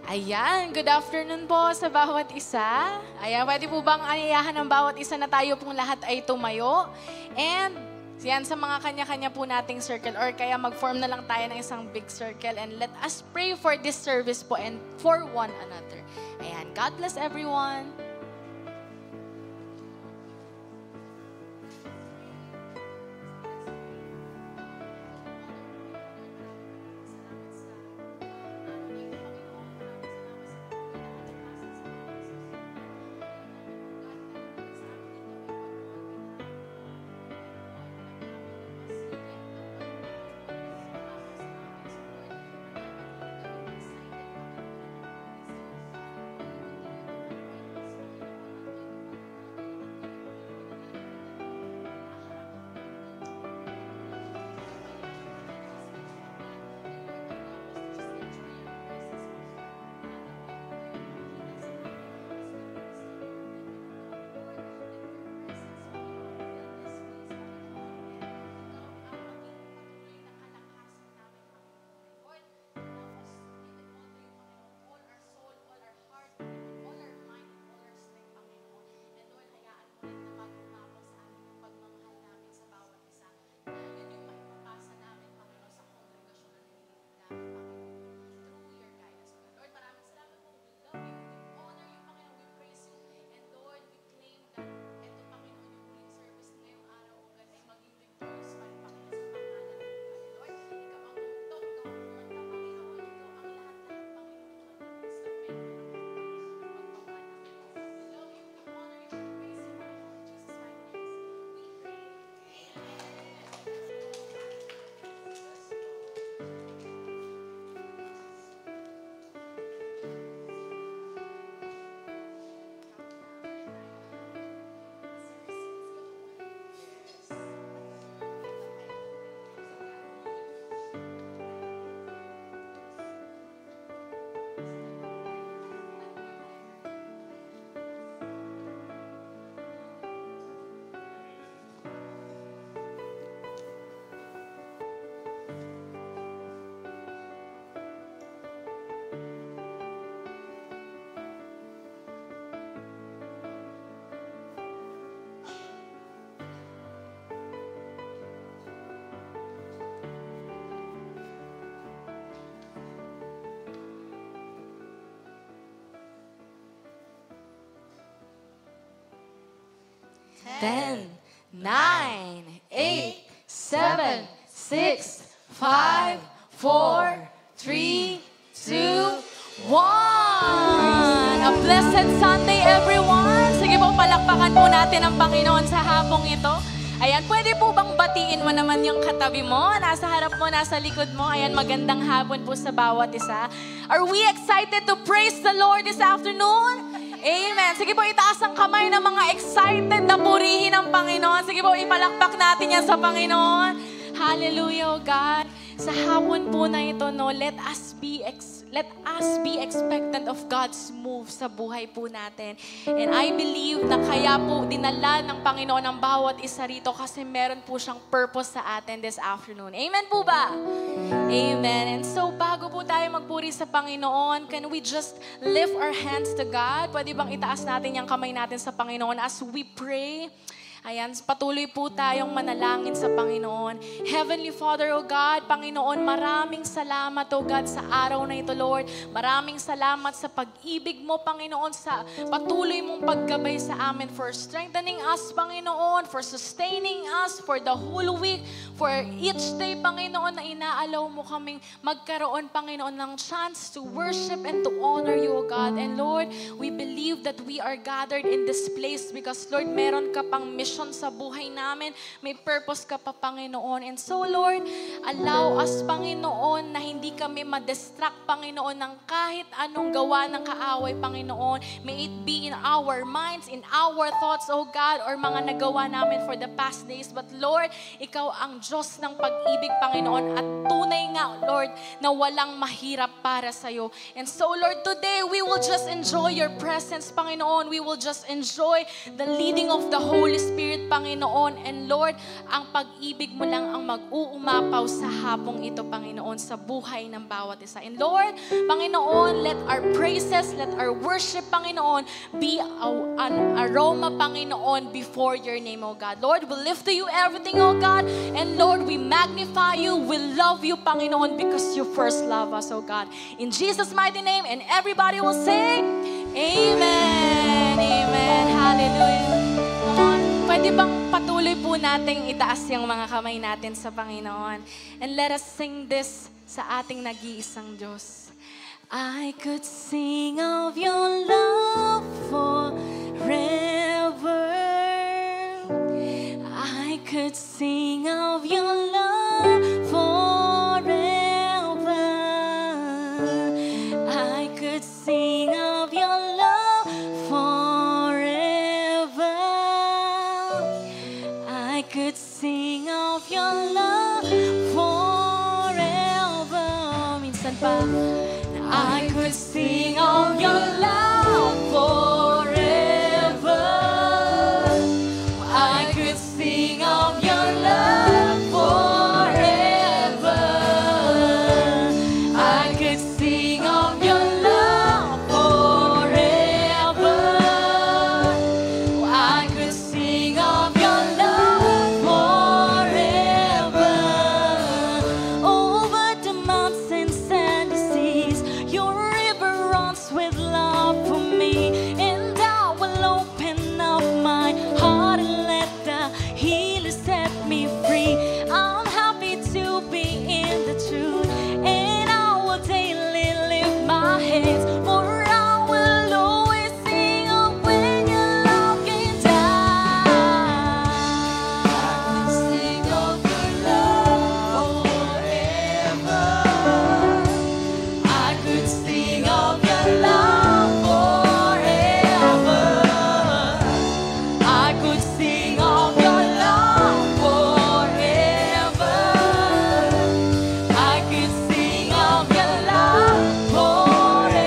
Ayan, good afternoon po sa bawat isa. Ayan, pwede po bang aniyahan ng bawat isa na tayo pong lahat ay tumayo? And yan sa mga kanya-kanya po nating circle or kaya mag-form na lang tayo ng isang big circle and let us pray for this service po and for one another. Ayan, God bless everyone. Ten, 9, 8, 7, 6, 5, 4, 3, 2, 1. A blessed Sunday, everyone. Sige po, palakpakan po natin ang Panginoon sa hapong ito. Ayan, pwede po bang batiin mo naman yung katabi mo? Nasa harap mo, nasa likod mo. Ayan, magandang hapon po sa bawat isa. Are we excited to praise the Lord this afternoon? Amen. Sige po, itaas ang kamay ng mga excited na purihin ang Panginoon. Sige po, ipalakpak natin yan sa Panginoon. Hallelujah, oh God. Sa hapon po na ito, no, let us be expectant of God's move sa buhay po natin. And I believe na kaya po dinala ng Panginoon ang bawat isa rito kasi meron po siyang purpose sa atin this afternoon. Amen po ba? Amen. And so bago po tayo magpuri sa Panginoon, can we just lift our hands to God? Pwede bang itaas natin yung kamay natin sa Panginoon as we pray? Ayan, patuloy po tayong manalangin sa Panginoon. Heavenly Father, O God, Panginoon, maraming salamat, O God, sa araw na ito, Lord. Maraming salamat sa pag-ibig mo, Panginoon, sa patuloy mong paggabay sa amin for strengthening us, Panginoon, for sustaining us for the whole week, for each day, Panginoon, na inaalaw mo kaming magkaroon, Panginoon, ng chance to worship and to honor you, O God. And Lord, we believe that we are gathered in this place because, Lord, meron ka pang mission sa buhay namin. May purpose ka pa, Panginoon. And so, Lord, allow us, Panginoon, na hindi kami ma-distract, Panginoon, ng kahit anong gawa ng kaaway, Panginoon. May it be in our minds, in our thoughts, O God, or mga nagawa namin for the past days. But, Lord, Ikaw ang Diyos ng pag-ibig, Panginoon. At tunay nga, Lord, na walang mahirap para sa'yo. And so, Lord, today, we will just enjoy your presence, Panginoon. We will just enjoy the leading of the Holy Spirit. Spirit, Panginoon. And Lord, ang pag-ibig mo lang ang mag-uumapaw sa hapong ito, Panginoon, sa buhay ng bawat isa. And Lord, Panginoon, let our praises, let our worship, Panginoon, be an aroma, Panginoon, before your name, O God. Lord, we lift to you everything, O God. And Lord, we magnify you, we love you, Panginoon, because you first love us, O God. In Jesus' mighty name, and everybody will say, Amen. Amen. Hallelujah. Come on. Pwede bang patuloy po nating itaas yung mga kamay natin sa Panginoon? And let us sing this sa ating nag-iisang Diyos. I could sing of your love forever. I could sing of your love forever. I could sing of your love forever. I could sing of your love forever. Minsan pa. I could sing of your love forever. I could sing of your love forever. I could sing of your love forever. I could sing of your love forever. Over the mountains and the seas, your river runs with love for me, and I will open up my heart and let the healer set me free. I'm happy to be in the truth, and I will daily lift my hands, for I will always sing of when your love came down. I can sing of your love forever. I could sing of your love forever. I could sing of your love forever. I could sing of your love forever.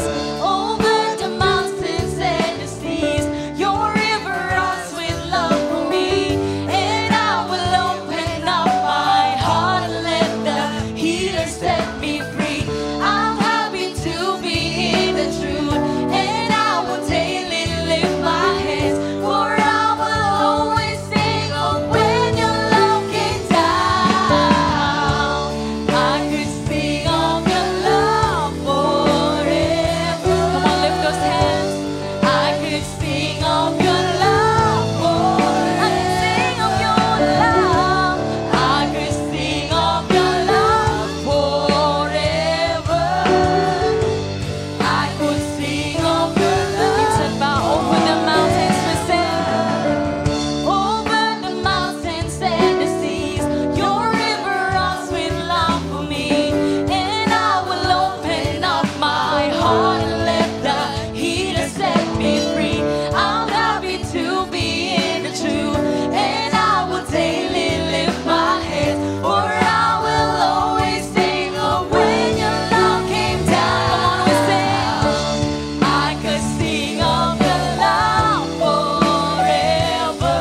Come on, over the mountains and the seas, your river runs with love for me, and I will open up my heart and let the healer set me free. I'm happy to be in the truth, and I will daily lift my hands, for I will always sing of when your love came down. I could sing of your love forever. Come on, lift those hands. I could sing of your love forever. I could sing of your love. I could sing of your love forever. I could sing of your love. Minsan pa, over the mountains we sing. Over the mountains and the seas, your river runs with love for me, and I will open up my heart and let the healer set me free. I'm happy to be in the truth, and I will daily lift my hands, for I will always sing of when your love came down. Come on, we sing. I could sing of your love forever.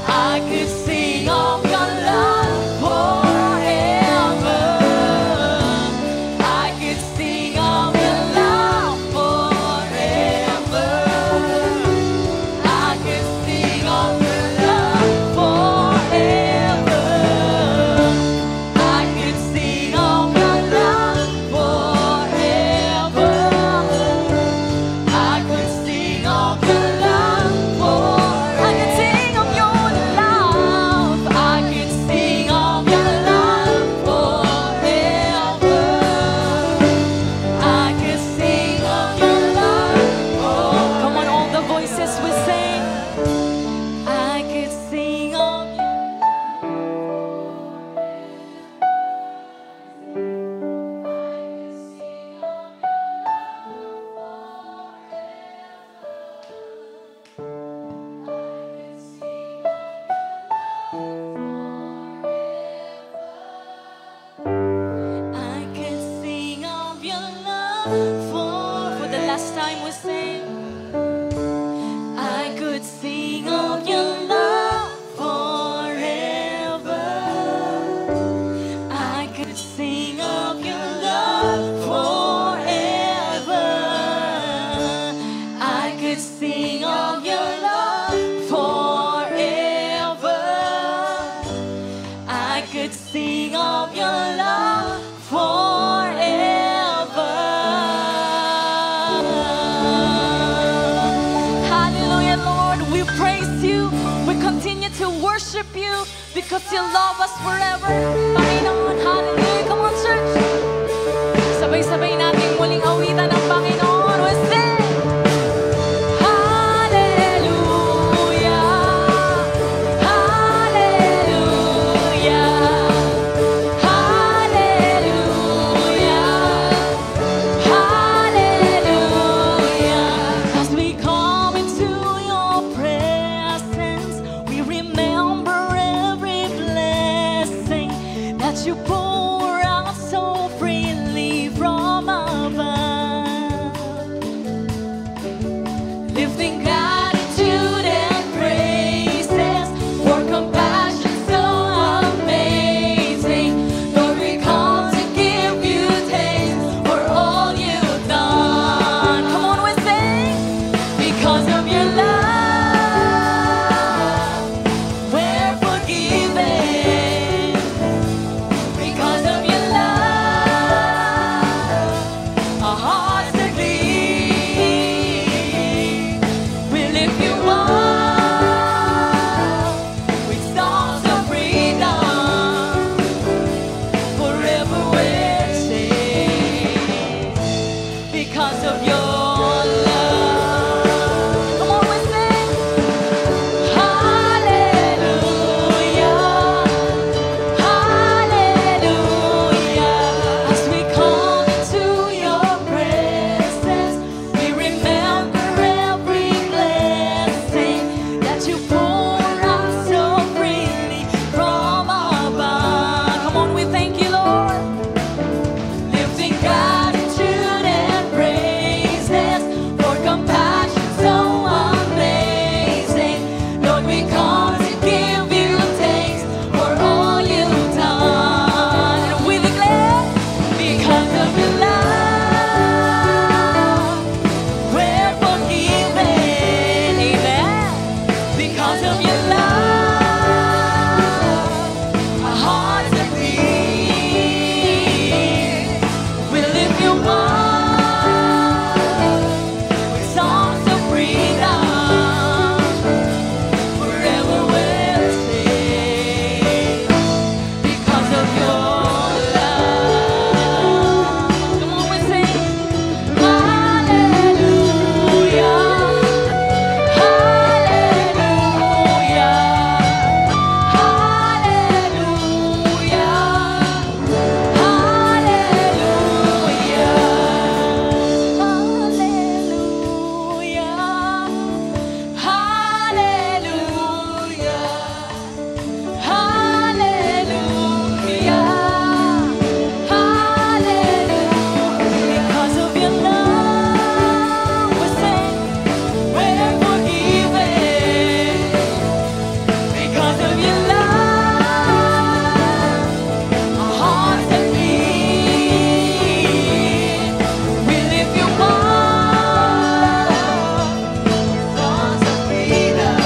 I could sing of your love forever. I could sing of your love forever. I could sing of your love forever. I could sing of your love forever. I could sing of your love forever. I could sing of your love. I could sing of your love forever. I could sing of your love. Come on, all the voices we sing. I could sing of your I could sing of your love for the last time we sing. could sing of your love forever. I could sing of your love forever. I could sing of your love forever. Hallelujah, Lord, we praise you. We continue to worship you because you love us forever. Panginoon, hallelujah. Come on, church. Sabay-sabay natin muling awitan ng Panginoon. We sing. Hallelujah. Hallelujah. Hallelujah. Hallelujah. As we come into your presence, we remember every blessing that you pour out so freely from above. Lifting gratitude and praises for compassion so amazing. Lord, we come to give you thanks for all you've done. Come on, we sing. Because of your love, we're forgiven. Because of your love, our hearts are clean. We lift you up with songs of freedom. Forever we're saved because of your love. Come on, we sing. Hallelujah. Hallelujah. As we come into your presence, we remember every blessing that you pour out so freely from above. Come on, we thank you, Lord. Lifting gratitude and praises for compassion so amazing. Lord, we come to give you thanks for all you've done. And we declare, because of your love, we're forgiven. Amen. Because of your love, our hearts are clean. We lift you up with songs of freedom. Forever we're saved because of your love. Come on, we sing. Hallelujah. Hallelujah. Because of your love, we sing, we're forgiven. Because of your love, our hearts are clean. We lift you up, songs of freedom.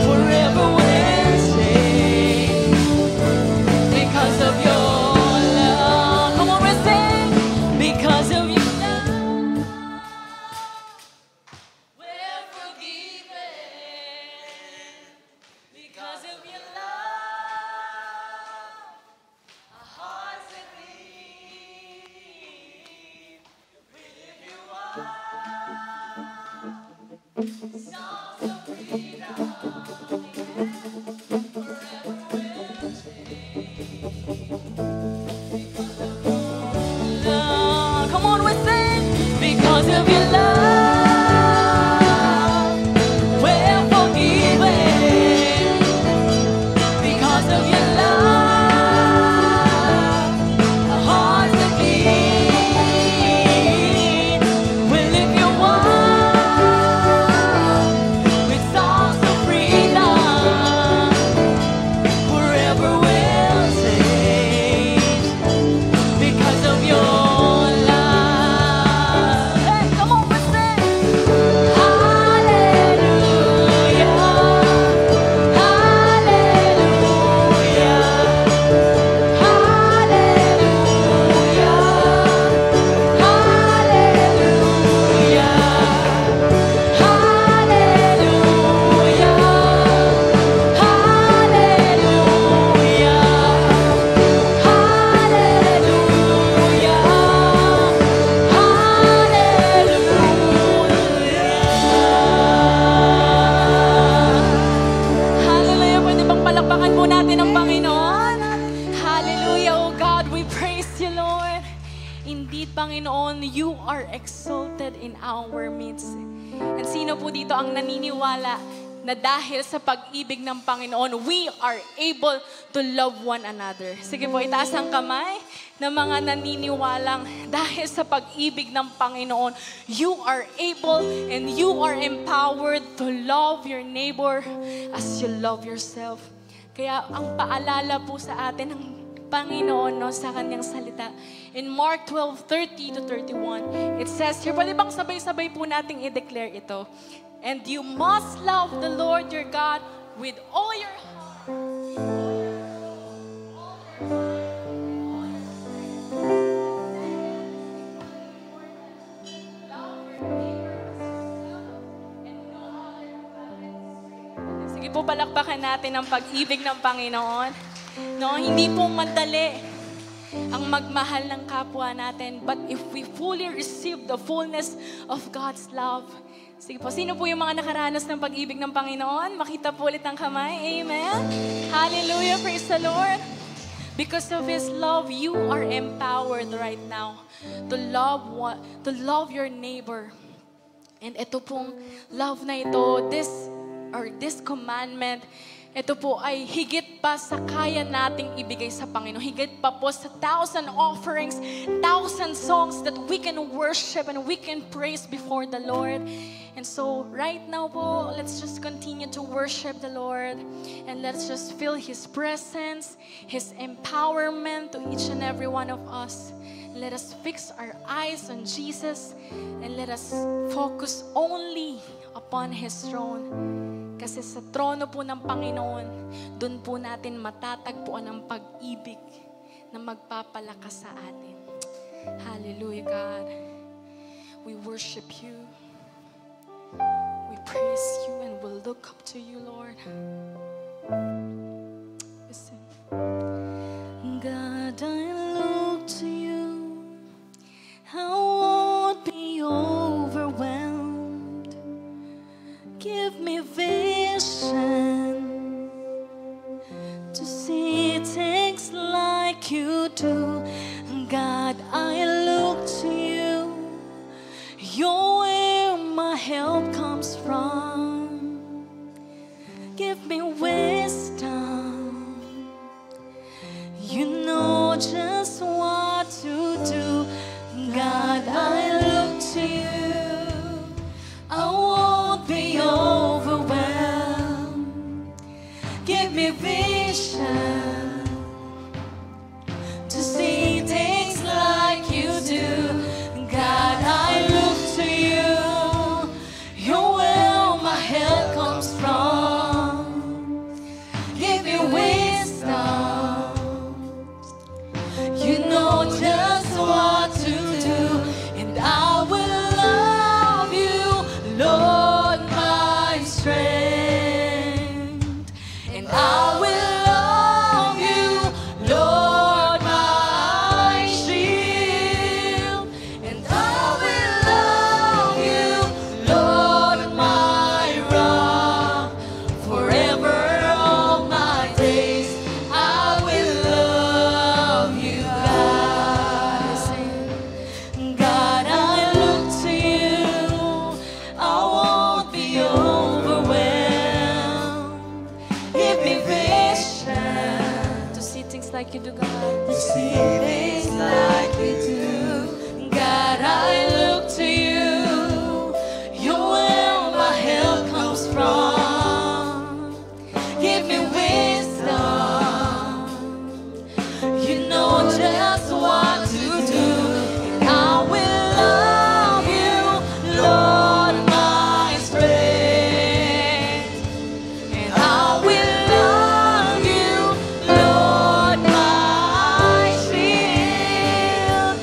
Forever we're saved because of your love. Come on, we sing. Because of your love, we're forgiven. Because of your love, our hearts are clean. We lift you up, songs of freedom. Forever we're saved. Come on, we sing. Because of your love, we're forgiven. Because of your love, our hearts are clean. We lift you up with songs of freedom. Forever we'll sing. natin ang Panginoon. Hallelujah, oh God, we praise you, Lord. Indeed, Panginoon, you are exalted in our midst. And sino po dito ang naniniwala na dahil sa pag-ibig ng Panginoon, we are able to love one another? Sige po, itaas ang kamay ng mga naniniwalang dahil sa pag-ibig ng Panginoon, you are able and you are empowered to love your neighbor as you love yourself. Kaya ang paalala po sa atin ng Panginoon, no, sa kanyang salita, in Mark 12:30 to 31, it says here, pwede bang sabay-sabay po nating i-declare ito? And you must love the Lord your God with all your heart. Sige po, palakpakan natin ang pag-ibig ng Panginoon. No, hindi po madali ang magmahal ng kapwa natin, but if we fully receive the fullness of God's love. Sige po, sino po yung mga nakaranas ng pag-ibig ng Panginoon? Makita po ulit ang kamay. Amen. Hallelujah. Praise the Lord. Because of His love, you are empowered right now to love your neighbor. And ito pong love na ito, this commandment, ito po ay higit pa sa kaya nating ibigay sa Panginoon. Higit pa po sa 1,000 offerings, 1,000 songs that we can worship and we can praise before the Lord. And so, right now po, let's just continue to worship the Lord. And let's just feel His presence, His empowerment to each and every one of us. Let us fix our eyes on Jesus and let us focus only upon His throne. Kasi sa trono po ng Panginoon, doon po natin matatagpuan ang pag-ibig na magpapalakas sa atin. Hallelujah, God. We worship you. We praise you and we'll look up to you, Lord. Listen. God, I look to you. I won't be overwhelmed. Give me vision to see things like you do. God, I look to you. You're where my help comes from. Give me wisdom. You know just what to do. God, I look to you. I won't be overwhelmed. Give me vision to see things like you do. God, I look to you. You're where my help comes from. Give me wisdom. You know just what to do, and I will love you, Lord, my strength. And I will love you, Lord, my shield. And I will love you, Lord, my rock. Forever all my days, I will love you, God. God, I look to you. I won't be overwhelmed. Give me vision to see things like you do, God. To see things like you do. God, I look to you. You're where my help comes from. Give me wisdom. You know just what to do. And I will love you, Lord, my strength. And I will love you, Lord, my shield.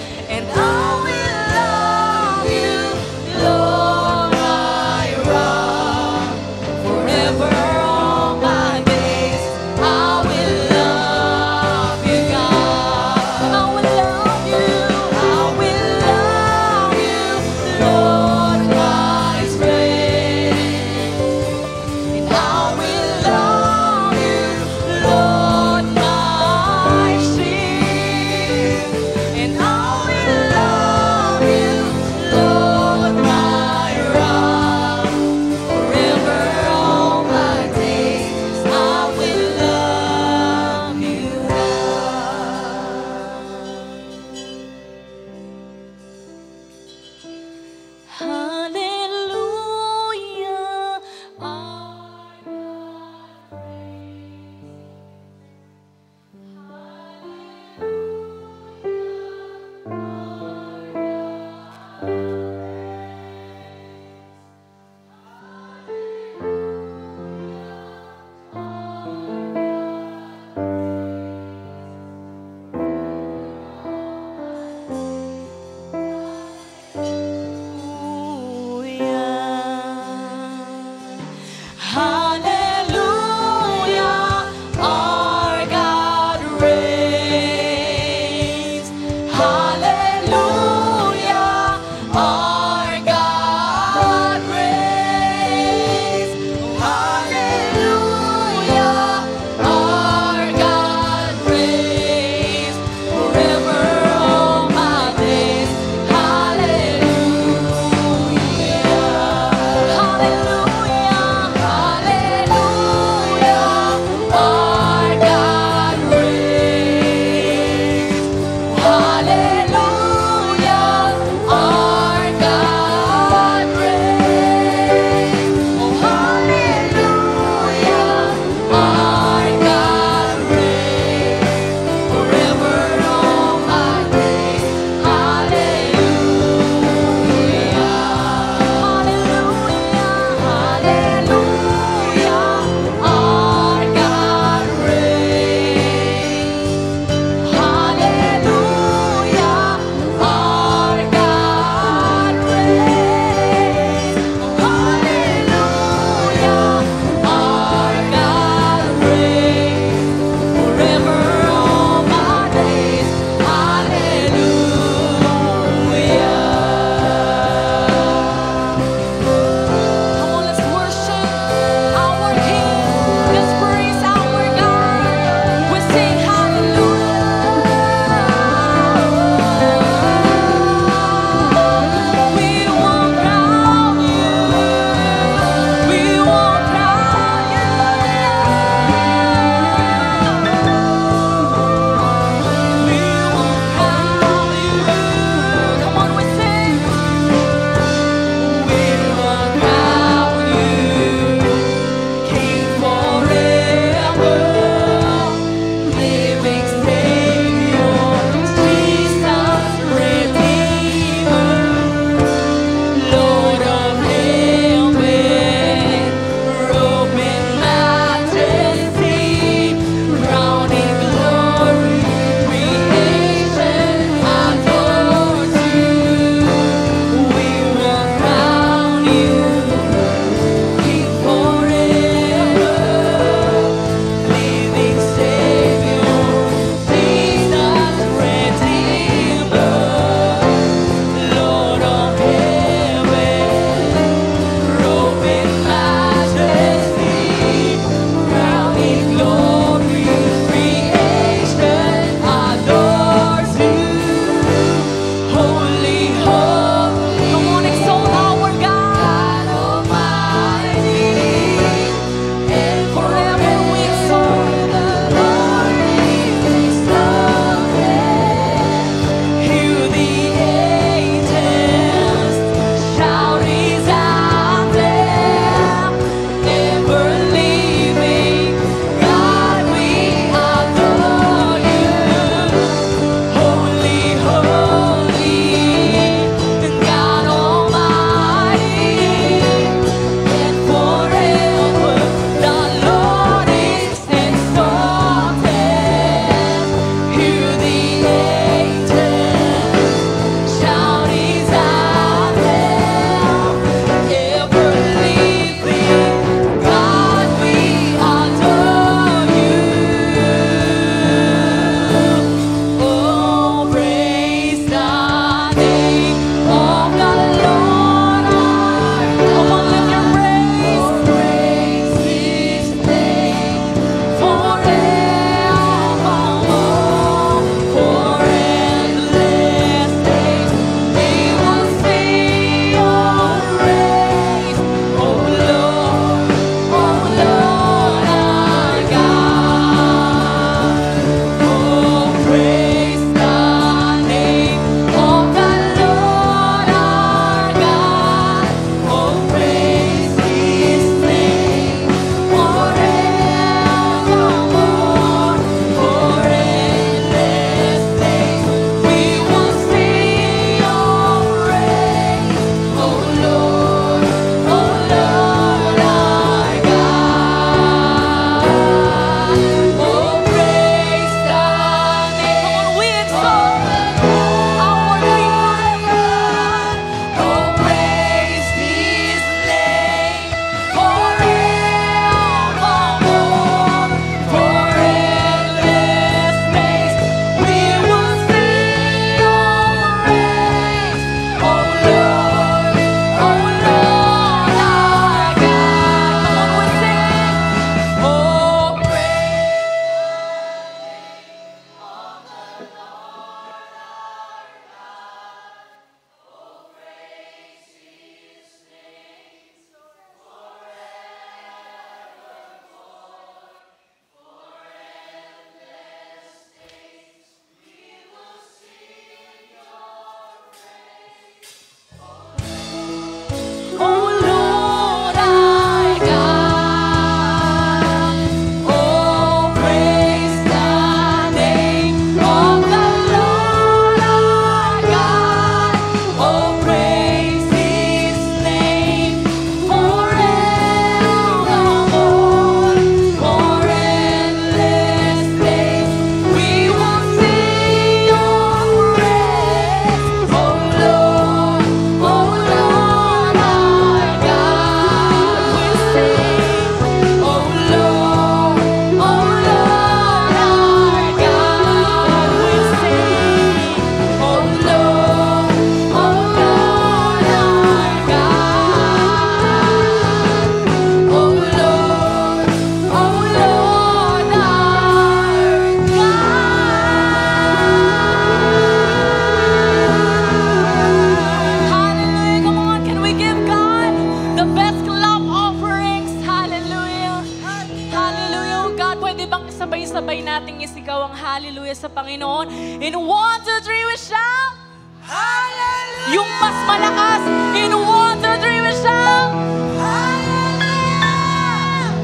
nating isigaw ang hallelujah sa Panginoon. In 1, 2, 3, we shout! Hallelujah! Yung mas malakas. In 1, 2, 3, we shout! Hallelujah!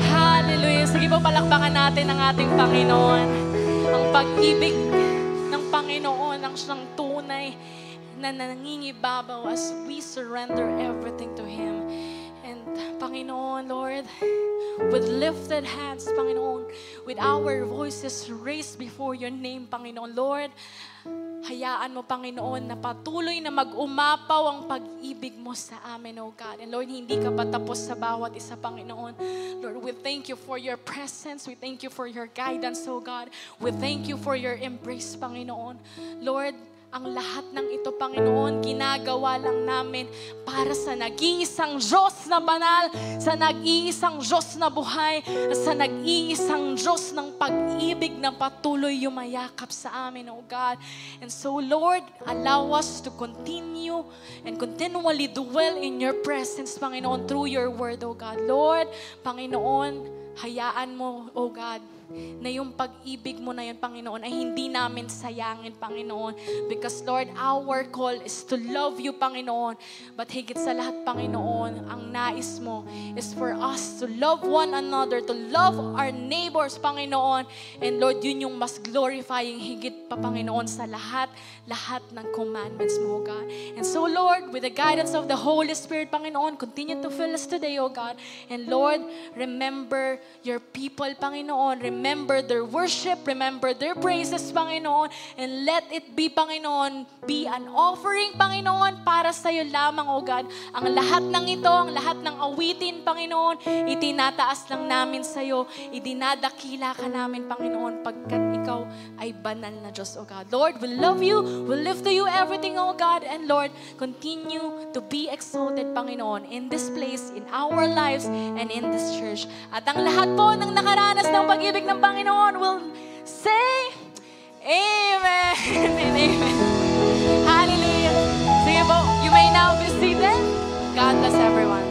Hallelujah! Sige po, palakpakan natin ang ating Panginoon. Ang pag-ibig ng Panginoon, ang siyang tunay na nangingibabaw as we surrender everything to Him. And Panginoon, Lord, with lifted hands, Panginoon, with our voices raised before your name, Panginoon, Lord, hayaan mo, Panginoon, na patuloy na mag-umapaw ang pag-ibig mo sa amin, oh God. And Lord, hindi ka pa tapos sa bawat isa, Panginoon. Lord, we thank you for your presence. We thank you for your guidance, oh God. We thank you for your embrace, Panginoon. Lord, ang lahat ng ito, Panginoon, ginagawa lang namin para sa nag-iisang Diyos na banal, sa nag-iisang Diyos na buhay, sa nag-iisang Diyos ng pag-ibig na patuloy yumayakap sa amin, oh God. And so, Lord, allow us to continue and continually dwell in your presence, Panginoon, through your word, oh God. Lord, Panginoon, hayaan mo, oh God, na yung pag-ibig mo na yun, Panginoon, ay hindi namin sayangin, Panginoon. Because, Lord, our call is to love you, Panginoon. But higit sa lahat, Panginoon, ang nais mo is for us to love one another, to love our neighbors, Panginoon. And, Lord, yun yung mas glorifying higit pa, Panginoon, sa lahat ng commandments mo, God. And so, Lord, with the guidance of the Holy Spirit, Panginoon, continue to fill us today, oh God. And, Lord, remember your people, Panginoon. Remember their worship, remember their praises, Panginoon, and let it be, Panginoon, be an offering, Panginoon, para sa iyo lamang, O God. Ang lahat ng ito, ang lahat ng awitin, Panginoon, itinataas lang namin sa iyo, idinadakila ka namin, Panginoon, pagkat ikaw ay banal na Diyos, O God. Lord, we love you, we lift to you everything, O God, and Lord, continue to be exalted, Panginoon, in this place, in our lives, and in this church. At ang lahat po ng nakaranas ng pag-ibig ng Panginoon will say, Amen and Amen. Hallelujah. Sige po, you may now be seated. God bless everyone.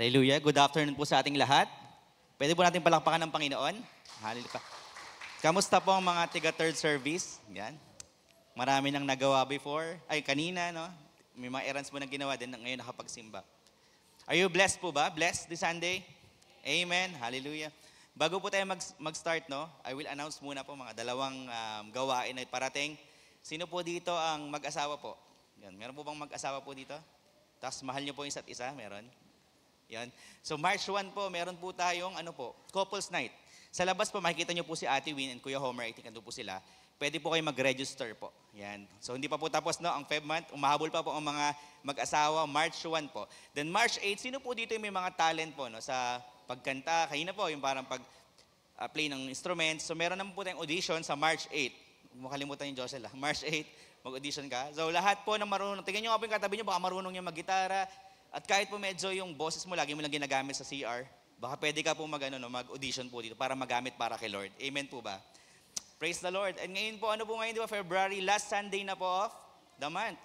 Hallelujah. Good afternoon po sa ating lahat. Pwede po natin palakpakan ng Panginoon. Hallelujah. Kamusta po ang mga tiga-third service? Yan. Marami nang nagawa kanina, no? May mga errands mo na ginawa din, ngayon nakapagsimba. Are you blessed po ba? Blessed this Sunday? Amen. Hallelujah. Bago po tayo mag-start, no? I will announce muna po mga dalawang gawain ay parating. Sino po dito ang mag-asawa po? Yan. Meron po bang mag-asawa po dito? Tapos mahal niyo po yung isa't isa? Meron? Yan. So March 1 po, meron po tayong couples night. Sa labas po, makikita niyo po si Ate Win and Kuya Homer, I think ando po sila. Pwede po kayo mag-register po. Yan. So hindi pa po tapos ang Feb month. Umahabol pa po ang mga mag-asawa. March 1 po. Then March 8, sino po dito yung may mga talent po sa pagkanta? Kanina po, yung parang pag-play ng instruments. So meron naman po tayong audition sa March 8. Makalimutan yung Josel. March 8, mag-audition ka. So lahat po ng marunong. Tingnan nyo nga po yung katabi nyo, baka marunong yung mag-gitara. At kahit po medyo yung boses mo, lagi mo lang ginagamit sa CR, baka pwede ka po mag-audition po dito para magamit para kay Lord. Amen po ba? Praise the Lord. And ngayon po, di ba, February, last Sunday na po of the month.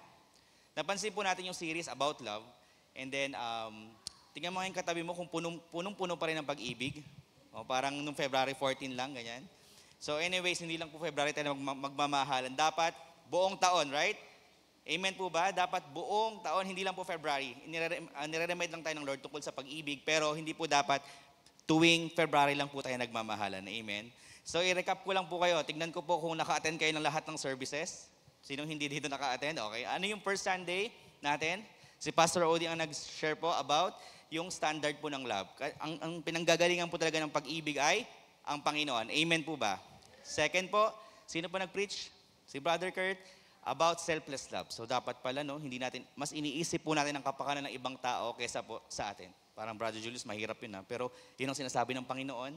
Napansin po natin yung series about love. And then, tingnan mo yung katabi mo kung punong-puno pa rin ng pag-ibig. O, parang nung February 14 lang, ganyan. So anyways, hindi lang po February tayo magmamahalan. Dapat buong taon, right? Amen po ba? Dapat buong taon, hindi lang po February. Nire-remind lang tayo ng Lord tungkol sa pag-ibig, pero hindi po dapat tuwing February lang po tayo nagmamahalan. Amen? So i-recap ko lang po kayo. Tignan ko po kung naka-attend kayo ng lahat ng services. Sinong hindi dito naka-attend? Okay. Ano yung first Sunday natin? Si Pastor Odi ang nag-share po about yung standard po ng love. Ang pinanggagalingan po talaga ng pag-ibig ay ang Panginoon. Amen po ba? Second po, sino po nag-preach? Si Brother Kurt. About selfless love. So dapat pala, no, hindi natin, mas iniisip po natin ang kapakanan ng ibang tao kaysa po sa atin. Parang Brother Julius, mahirap yun ha. Pero yun ang sinasabi ng Panginoon.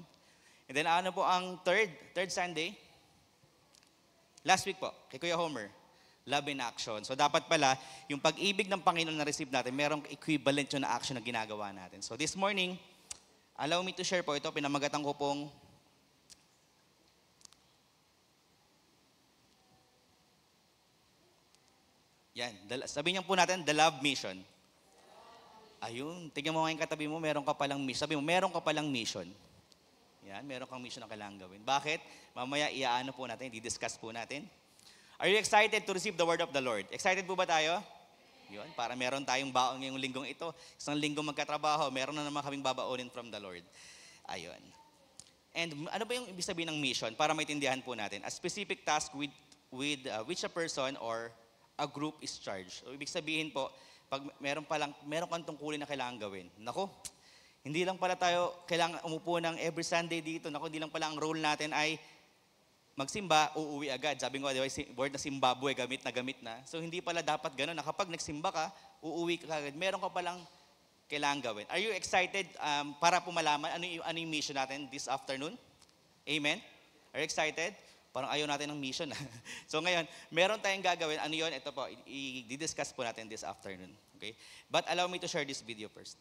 And then ano po ang third Sunday? Last week po, kay Kuya Homer. Love in action. So dapat pala, yung pag-ibig ng Panginoon na receive natin, merong equivalent yun na action na ginagawa natin. So this morning, allow me to share po ito, pinamagatan ko pong yan. Sabihin niyo po natin, the love mission. Ayun. Tignan mo ngayon katabi mo, meron ka palang mission. Sabi mo, meron ka palang mission. Yan, meron kang mission na kailangan gawin. Bakit? Mamaya iaano po natin, i-discuss po natin. Are you excited to receive the word of the Lord? Excited po ba tayo? Yun, para meron tayong baon ngayong linggong ito. Isang linggong magkatrabaho, meron na naman kaming babaonin from the Lord. Ayun. And ano ba yung ibig sabihin ng mission? Para maintindihan po natin. A specific task with which a person or a group is charged. So, ibig sabihin po, pag meron kang tungkulin na kailangan gawin. Nako, hindi lang pala tayo kailangan umupo ng every Sunday dito. Nako, hindi lang pala ang role natin ay magsimba, uuwi agad. Sabi ko, word na Zimbabwe, gamit na. So, hindi pala dapat ganun na kapag nagsimba ka, uuwi ka agad. Meron ka palang kailangan gawin. Are you excited para po malaman ano yung mission natin this afternoon? Amen? Are you excited? Parang ayaw natin ng mission. So ngayon, meron tayong gagawin. Ano yun? Ito po, i-discuss po natin this afternoon. Okay? But allow me to share this video first.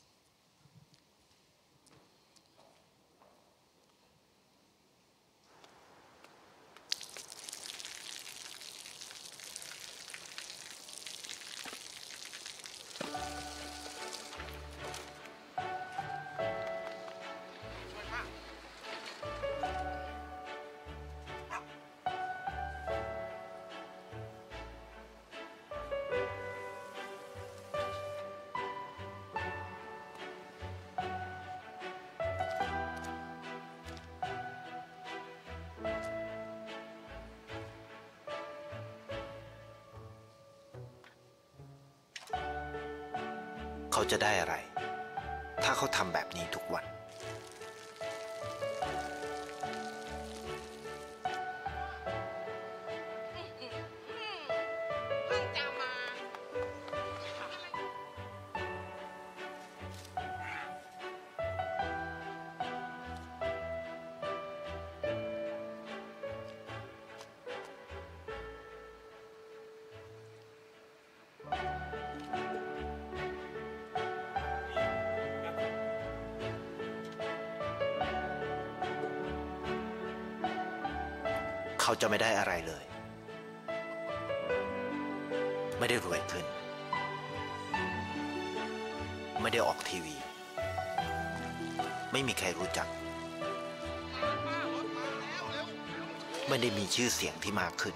เขาจะได้อะไร ถ้าเขาทำแบบนี้ทุกวัน เขาจะไม่ได้อะไรเลย ไม่ได้รวยขึ้น ไม่ได้ออกทีวี ไม่มีใครรู้จัก ไม่ได้มีชื่อเสียงที่มากขึ้น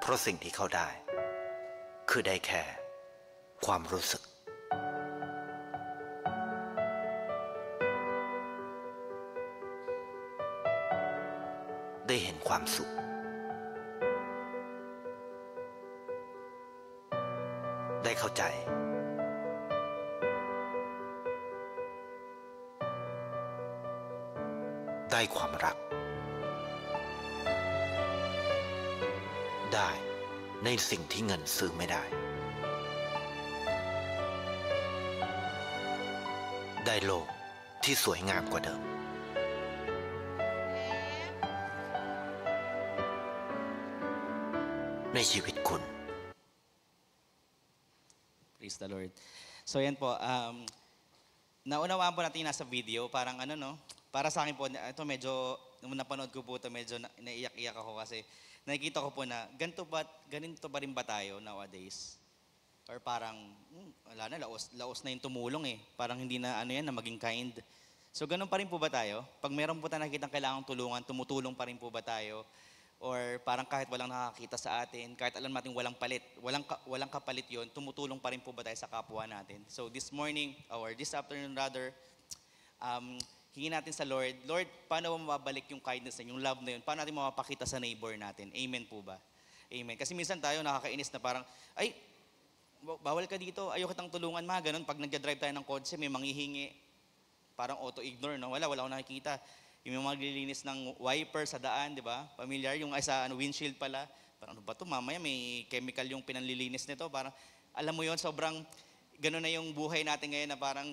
เพราะสิ่งที่เขาได้คือได้แค่ความรู้สึกได้เห็นความสุขได้เข้าใจได้ความรักได้ในสิ่งที่เงินซื้อไม่ได้ ได้โลกที่สวยงามกว่าเดิม ในชีวิตคุณ Praise the Lord. So yan po, naunawaan po natin yung nasa video, parang ano no, para sa akin po, ito medyo, nung napanood ko po ito, medyo naiyak-iyak ako kasi nakikita ko po na ganito pa rin ba tayo nowadays? Or parang, wala na, laos na yung tumulong eh. Parang hindi na ano yan, na maging kind. So ganun pa rin po ba tayo? Pag meron po tayo nakikita kailangang tulungan, tumutulong pa rin po ba tayo? Or parang kahit walang nakakita sa atin, kahit alam natin walang palit, walang kapalit yon, tumutulong pa rin po ba tayo sa kapwa natin? So this morning, or this afternoon rather, hingin natin sa Lord, Lord, paano mababalik yung kindness na yung love na yun? Paano natin mapapakita sa neighbor natin? Amen po ba? Amen. Kasi minsan tayo nakakainis na parang, ay, bawal ka dito, ayaw kitang tulungan, mga ganun. Pag nagja-drive tayo ng kotse, may manghihingi, parang auto-ignore, no? Wala akong nakikita. Yung mga maglilinis ng wiper sa daan, di ba? Familiar, yung sa windshield pala. Parang ano ba ito, mamaya may chemical yung pinanlilinis nito. Parang, alam mo yon, sobrang gano'n na yung buhay natin ngayon na parang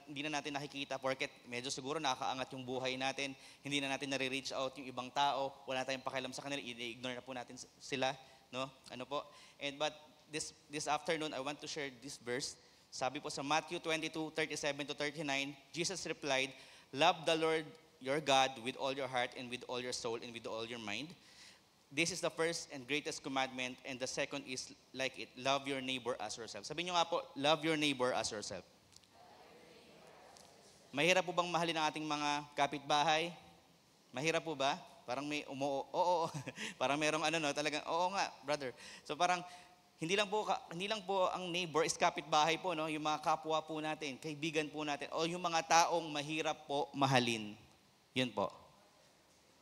hindi na natin nakikita porket medyo siguro nakakaangat yung buhay natin. Hindi na natin nare-reach out yung ibang tao. Wala tayong pakialam sa kanila, i-ignore na po natin sila. No? Ano po? But this afternoon, I want to share this verse. Sabi po sa Matthew 22:37-39, Jesus replied, "Love the Lord your God with all your heart and with all your soul and with all your mind. This is the first and greatest commandment, and the second is like it, love your neighbor as yourself." Sabi niyo nga po, love your neighbor as yourself. Mahirap po bang mahalin ang ating mga kapitbahay? Mahirap po ba? Parang may oo. Parang merong ano no, talagang oo nga, brother. So parang hindi lang po ang neighbor is kapitbahay po no, yung mga kapwa po natin, kaibigan po natin, o yung mga taong mahirap po mahalin. Yun po.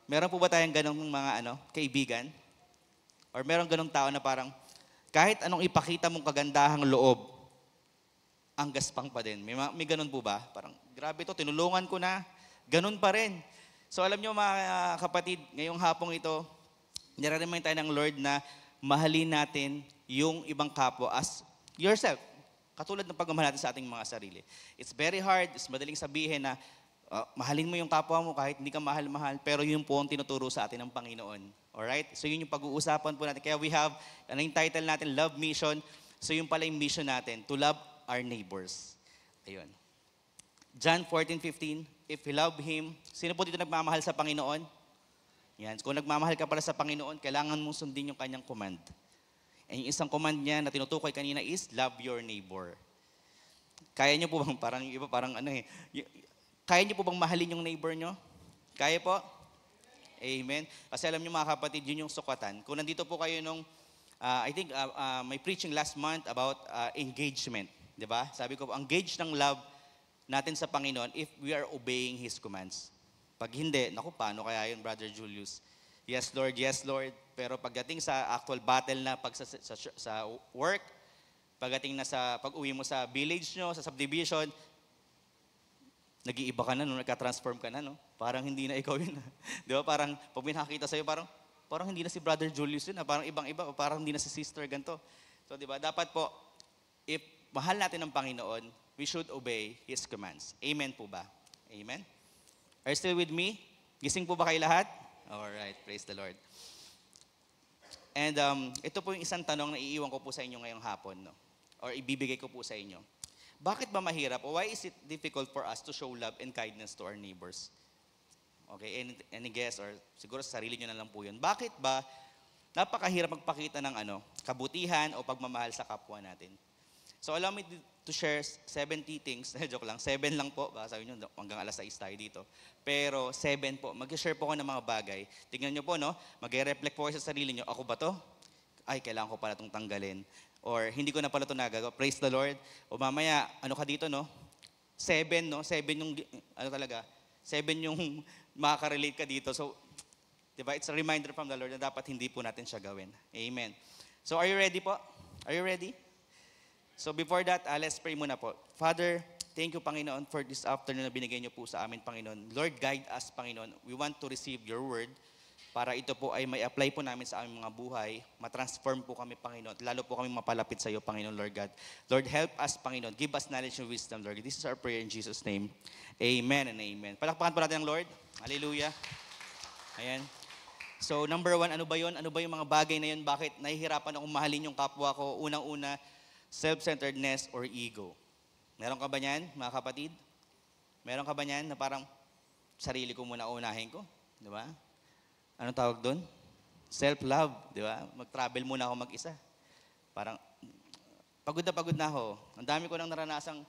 Meron po ba tayong ganong mga kaibigan? Or meron ganong tao na parang kahit anong ipakita mong kagandahang loob, ang gaspang pa din. May ganun po ba? Parang grabe to, tinulungan ko na. Ganun pa rin. So alam nyo mga kapatid, ngayong hapong ito, nire-remind tayo ng Lord na mahalin natin yung ibang kapwa as yourself. Katulad ng pagmamahal natin sa ating mga sarili. It's very hard, it's madaling sabihin na mahalin mo yung kapwa mo kahit hindi ka mahal-mahal, pero yun po ang tinuturo sa atin ng Panginoon. Alright? So yun yung pag-uusapan po natin. Kaya we have, yung title natin, Love Mission. So yun pala yung mission natin, to love our neighbors. Ayun. John 14:15, if we love Him, sino po dito nagmamahal sa Panginoon? Yan. Kung nagmamahal ka pala sa Panginoon, kailangan mong sundin yung kanyang command. And yung isang command niya na tinutukoy kanina is, love your neighbor. Kaya niyo po bang, parang iba, parang kaya niyo po bang mahalin yung neighbor niyo? Kaya po? Amen. Kasi alam niyo mga kapatid, yun yung sukatan. Kung nandito po kayo nung, I think may preaching last month about engagement. Diba? Sabi ko, ang gauge ng love natin sa Panginoon if we are obeying His commands. Pag hindi, naku, paano kaya yun, Brother Julius? Yes, Lord. Pero pagdating sa actual battle na sa work, pagdating na sa pag-uwi mo sa village nyo, sa subdivision, nag-iiba ka na, no? Nagka-transform ka na, no? Parang hindi na ikaw yun. Di ba? Parang pag may nakakita sa'yo, parang hindi na si Brother Julius yun. Parang ibang-iba, parang hindi na si Sister ganito. So, di ba? Dapat po, if mahal natin ang Panginoon, we should obey His commands. Amen po ba? Amen? Are you still with me? Gising po ba kayo lahat? Alright, praise the Lord. And ito po yung isang tanong na iiwan ko po sa inyo ngayong hapon, no? Or ibibigay ko po sa inyo. Bakit ba mahirap? Why is it difficult for us to show love and kindness to our neighbors? Okay, any guess? Or siguro sa sarili nyo na lang po yun. Bakit ba napakahirap magpakita ng kabutihan o pagmamahal sa kapwa natin? So allow me to share 70 things. Joke lang, 7 lang po. Baka sabi nyo, hanggang alas 6 tayo dito. Pero 7 po. Mag-share po ko ng mga bagay. Tingnan nyo po, no? Mag-reflect po kayo sa sarili nyo. Ako ba to? Ay, kailangan ko pala itong tanggalin. Or hindi ko na pala ito nagagawa. Praise the Lord. O mamaya, ka dito, no? 7, no? 7 yung, 7 yung makaka-relate ka dito. So, diba? It's a reminder from the Lord na dapat hindi po natin siya gawin. Amen. So, are you ready po? Are you ready? So, before that, let's pray muna po. Father, thank you, Panginoon, for this afternoon na binigay niyo po sa amin, Panginoon. Lord, guide us, Panginoon. We want to receive your word. para ito po ay may apply po namin sa aming mga buhay, matransform po kami, Panginoon, at lalo po kami mapalapit sa iyo, Panginoon, Lord God. Lord, help us, Panginoon. Give us knowledge and wisdom, Lord. This is our prayer in Jesus' name. Amen and amen. Palakpakan po natin ang Lord. Hallelujah. Ayan. So, number 1, ano ba yun? Ano ba yung mga bagay na yun? Bakit nahihirapan akong mahalin yung kapwa ko? Unang-una, self-centeredness or ego. Meron ka ba niyan, mga kapatid? Meron ka ba niyan na parang sarili ko muna unahin ko? Di ba? Anong tawag doon? Self-love, di ba? Mag-travel muna ako mag-isa. Parang, pagod na ako. Ang dami ko nang naranasang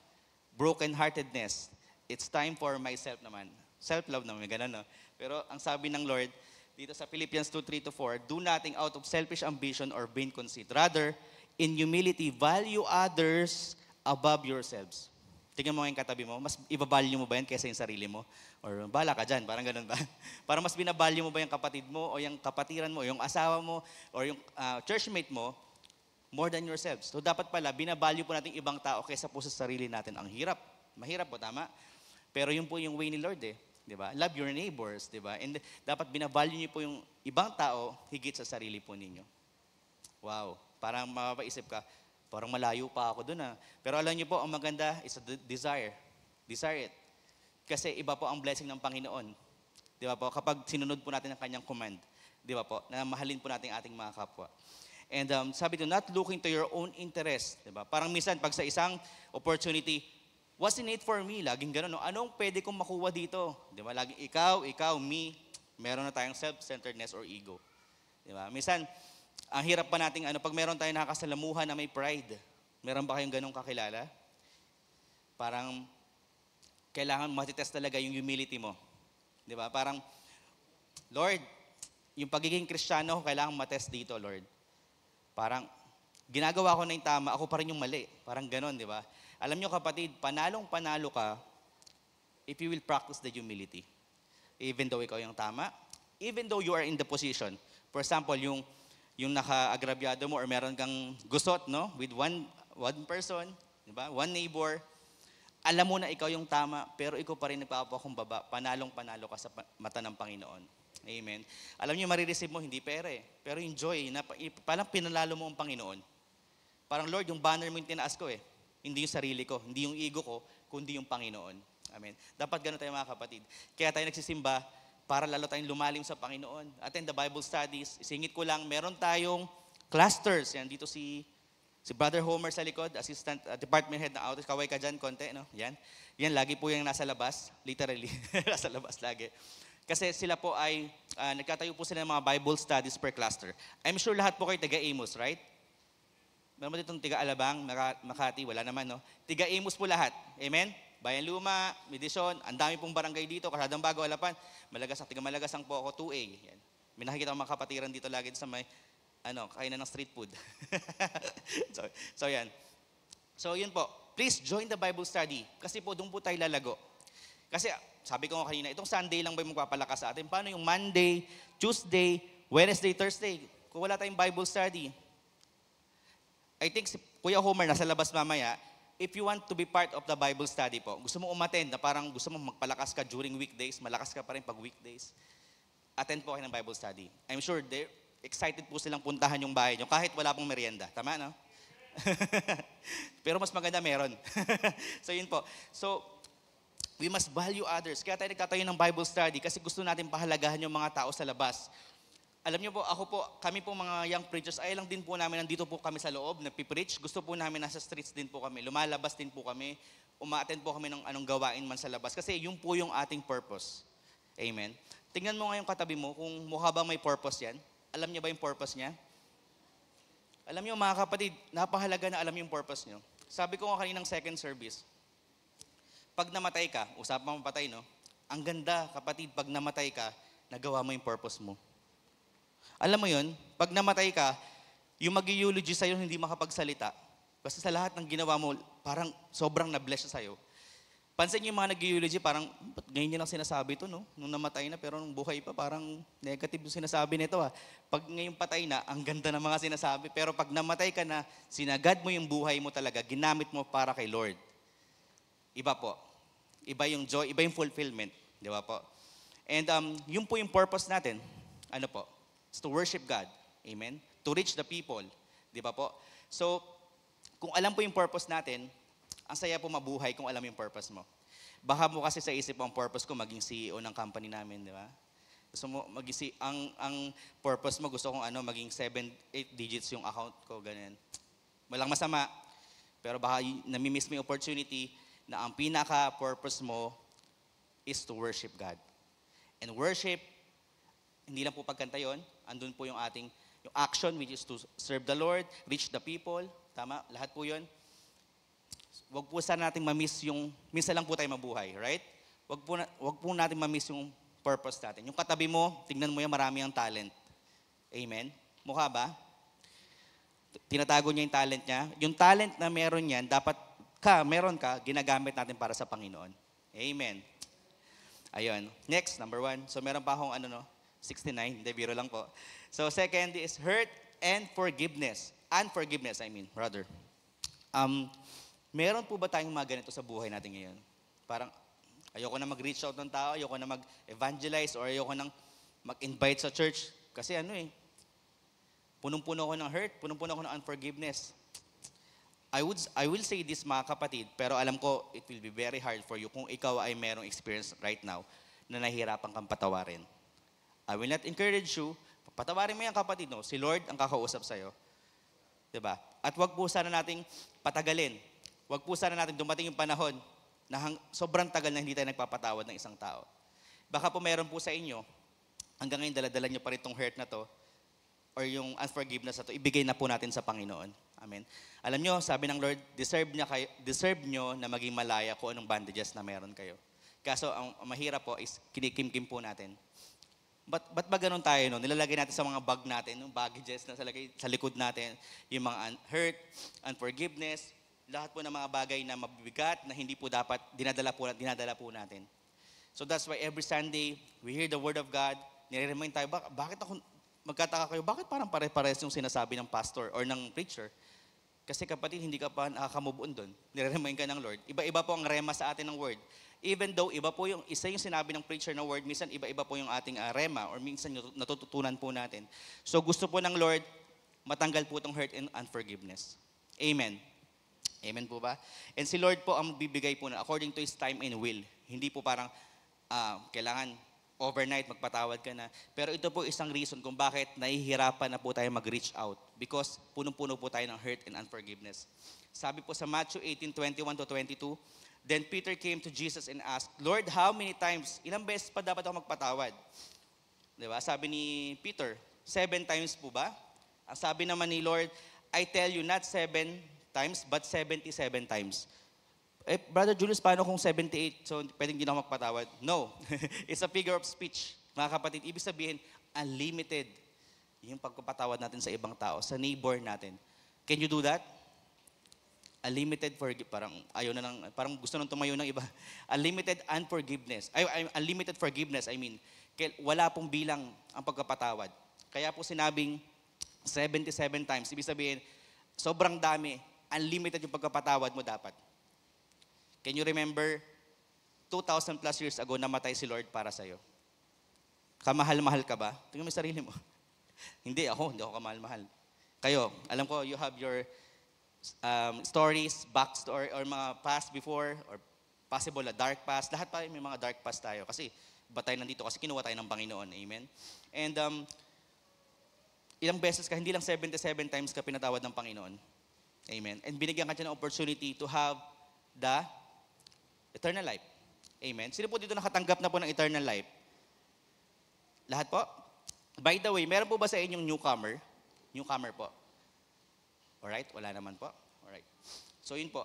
broken-heartedness. It's time for myself naman. Self-love naman, gano'n, no? Pero ang sabi ng Lord, dito sa Philippians 2:3-4, do nothing out of selfish ambition or vain conceit. Rather, in humility, value others above yourselves. Tingnan mo yung katabi mo, mas ibabalyo mo ba yan kaysa yung sarili mo? Or bala ka dyan, parang ganun ba? Parang mas binabalyo mo ba yung kapatid mo, o yung kapatiran mo, o yung asawa mo, or yung churchmate mo, more than yourselves. So dapat pala, binabalyo po natin ibang tao kaysa po sa sarili natin. Ang hirap. Mahirap po, tama? Pero yun po yung way ni Lord di ba? Love your neighbors, di ba? And dapat binabalyo niyo po yung ibang tao higit sa sarili po ninyo. Wow. Parang mapapaisip ka, parang malayo pa ako dun Pero alam niyo po, ang maganda is a desire. Desire it. Kasi iba po ang blessing ng Panginoon. Di ba po? Kapag sinunod po natin ang kanyang command. Di ba po? Na mahalin po natin ating mga kapwa. And sabi ko, not looking to your own interest. Di ba? Parang minsan, pag sa isang opportunity, what's in it for me? Laging gano'n. No? Anong pwede kong makuha dito? Di ba? Laging ikaw, me. Meron na tayong self-centeredness or ego. Di ba? Minsan, ang hirap pa nating pag meron tayong nakakasalamuhan na may pride. Meron ba kayong ganong kakilala? Parang kailangan matitest talaga yung humility mo. Di ba? Parang, Lord, yung pagiging Kristiyano, kailangan matest dito, Lord. Parang, ginagawa ko na yung tama, ako pa rin yung mali. Parang ganon, di ba? Alam nyo kapatid, panalong-panalo ka if you will practice the humility. Even though ikaw yung tama, even though you are in the position. For example, yung naka-agrabyado mo or meron kang gusot, no? With one person, di ba? One neighbor. Alam mo na ikaw yung tama, pero ikaw pa rin nagpapakumbaba. Panalong-panalo ka sa mata ng Panginoon. Amen. Alam niyo, marireceive mo, hindi pera pero yung joy, parang pinalalo mo ang Panginoon. Parang, Lord, yung banner mo yung tinaas ko Hindi yung sarili ko, hindi yung ego ko, kundi yung Panginoon. Amen. Dapat gano'n tayo mga kapatid. Kaya tayo nagsisimba, para lalo tayong lumalim sa Panginoon. Attend the Bible studies. Isingit ko lang, meron tayong clusters. Yan, dito si Brother Homer sa likod, assistant, department head na outreach. Kaway ka dyan, konti, no? Yan, lagi po yung nasa labas. Literally, nasa labas lagi. Kasi sila po ay, nagkatayo po sila ng mga Bible studies per cluster. I'm sure lahat po kayo taga-Amos, right? Meron mo ditong tiga-Alabang, Makati, wala naman, no? Tiga-Amos po lahat. Amen? Bayan Luma, Midisyon, ang dami pong barangay dito, Kasadang Bago, Alapan, Malagasang, tiga-Malagasang po ako, 2A. Yan. May nakikita akong mga kapatiran dito lagi sa may, kainan ng street food. so yan. So yun po, please join the Bible study. Kasi po, doon po tayo lalago. Kasi, sabi ko nga kanina, itong Sunday lang ba yung magpapalakas sa atin? Paano yung Monday, Tuesday, Wednesday, Thursday? Kung wala tayong Bible study. I think si Kuya Homer nasa labas mamaya, if you want to be part of the Bible study po, gusto mo umattend na parang gusto mo magpalakas ka during weekdays, malakas ka pa rin pag weekdays, attend po kayo ng Bible study. I'm sure they're excited po silang puntahan yung bahay nyo kahit wala pong merienda. Tama, no? Pero mas maganda meron. So yun po. So, we must value others. Kaya tayo nagtatayo ng Bible study kasi gusto natin pahalagahan yung mga tao sa labas. Alam niyo po, kami po mga young preachers, ay lang din po namin, nandito po kami sa loob, nagpipreach. Gusto po namin nasa streets din po kami, lumalabas din po kami, uma-attend po kami ng anong gawain man sa labas. Kasi yun po yung ating purpose. Amen. Tingnan mo nga yung katabi mo, kung mukha ba may purpose yan. Alam niya ba yung purpose niya? Alam niyo mga kapatid, napahalaga na alam yung purpose niyo. Sabi ko nga kaninang second service, pag namatay ka, usapang mapatay, no? Ang ganda, kapatid, pag namatay ka, nagawa mo yung purpose mo. Alam mo yun, pag namatay ka, yung mag-eulogy sa'yo hindi makapagsalita. Basta sa lahat ng ginawa mo, parang sobrang na-bless siya sa'yo. Pansin niyo yung mga nag-eulogy, parang, ba't ngayon niya lang sinasabi ito, no? Nung namatay na, pero nung buhay pa, parang negative yung sinasabi nito, Pag ngayon patay na, ang ganda ng mga sinasabi. Pero pag namatay ka na, sinagad mo yung buhay mo talaga, ginamit mo para kay Lord. Iba po. Iba yung joy, iba yung fulfillment. Di ba po? And yun po yung purpose natin. ano po? It's to worship God. Amen? To reach the people. Di ba po? So, kung alam po yung purpose natin, ang saya po mabuhay kung alam yung purpose mo. Baka mo kasi sa isip mo ang purpose ko maging CEO ng company namin, di ba? Gusto mo ang purpose mo gusto kong maging 7, 8 digits yung account ko, ganyan. Walang masama. Pero baka nami-miss mo yung opportunity na ang pinaka-purpose mo is to worship God. And worship, hindi lang po pagkanta yun, andun po yung action which is to serve the Lord, reach the people, tama? Lahat po yun. Wag po sana natin ma-miss minsan lang po tayo mabuhay, right? Wag po natin ma-miss yung purpose natin. Yung katabi mo, tingnan mo yan, marami ang talent. Amen? Mukha ba? Tinatago niya yung talent niya. Yung talent na meron yan, meron ka, ginagamit natin para sa Panginoon. Amen. Ayun. Next, number 1. So meron pa akong 69, hindi, biro lang po. So second is hurt and forgiveness. Unforgiveness, rather. Meron po ba tayong mga ganito sa buhay natin ngayon? Parang, ayoko na mag-reach out ng tao, ayoko na mag-evangelize, or ayoko nang mag-invite sa church. Kasi punong-puno ko ng hurt, punong-puno ko ng unforgiveness. I will say this mga kapatid, pero alam ko it will be very hard for you kung ikaw ay merong experience right now na nahihirapan kang patawarin. I will not encourage you, patawarin mo yan kapatid, no? Si Lord ang kakausap sa'yo. Diba? At wag po sana nating patagalin. Wag po sana natin dumating yung panahon na sobrang tagal na hindi tayo nagpapatawad ng isang tao. Baka po meron po sa inyo, hanggang ngayon daladala nyo pa rin itong hurt na to, or yung unforgiveness na to, ibigay na po natin sa Panginoon. Amen. Alam nyo, sabi ng Lord, deserve nyo na maging malaya kung anong bandages na meron kayo. Kaso ang mahirap po is kinikimkim po natin. Ba't ba ganun tayo? No? Nilalagay natin sa mga bag natin, yung baggages na sa likod natin, yung mga hurt, unforgiveness, lahat po ng mga bagay na mabibigat na hindi po dapat dinadala po natin. So that's why every Sunday, we hear the Word of God, nire-remind tayo, bakit ako, magkataka kayo, bakit parang pare-pares yung sinasabi ng pastor or ng preacher? Kasi kapatid, hindi ka pa nakaka-move on doon. Nire-remind ka ng Lord. Iba-iba po ang rema sa atin ng Word. Even though iba po yung sinabi ng preacher na word, minsan iba-iba po yung ating rema or minsan natututunan po natin. So gusto po ng Lord, matanggal po itong hurt and unforgiveness. Amen. Amen po ba? And si Lord po ang bibigay po na according to His time and will. Hindi po parang kailangan overnight magpatawad ka na. Pero ito po isang reason kung bakit nahihirapan na po tayo mag-reach out. Because punong-puno po tayo ng hurt and unforgiveness. Sabi po sa Matthew 18:21-22, then Peter came to Jesus and asked, Lord, how many times, ilang beses pa dapat ako magpatawad? Diba? Sabi ni Peter, 7 times po ba? Ang sabi naman ni Lord, I tell you, not 7 times, but 77 times. Brother Julius, paano kung 78? So, pwedeng hindi na ako magpatawad? No. It's a figure of speech. Mga kapatid, ibig sabihin, unlimited yung pagpapatawad natin sa ibang tao, sa neighbor natin. Can you do that? Unlimited parang gusto nang tumayo ng iba. Unlimited unforgiveness. Unlimited forgiveness, wala pong bilang ang pagkapatawad. Kaya po sinabing 77 times. Ibig sabihin, sobrang dami, unlimited yung pagkapatawad mo dapat. Can you remember, 2,000 plus years ago, namatay si Lord para sa'yo? Kamahal-mahal ka ba? Tingnan mo yung sarili mo. Hindi ako kamahal-mahal. Kayo, alam ko, you have your stories, backstory, or mga past before, or possible a dark past. Lahat pa may mga dark past tayo. Kasi ba tayo nandito? Kasi kinuha tayo ng Panginoon. Amen? And ilang beses ka, hindi lang 77 times ka pinatawad ng Panginoon. Amen? And binigyan ka siya ng opportunity to have the eternal life. Amen? Sino po dito nakatanggap na po ng eternal life? Lahat po? By the way, meron po ba sa inyong newcomer? Newcomer po. Alright? Wala naman po. Alright. So yun po,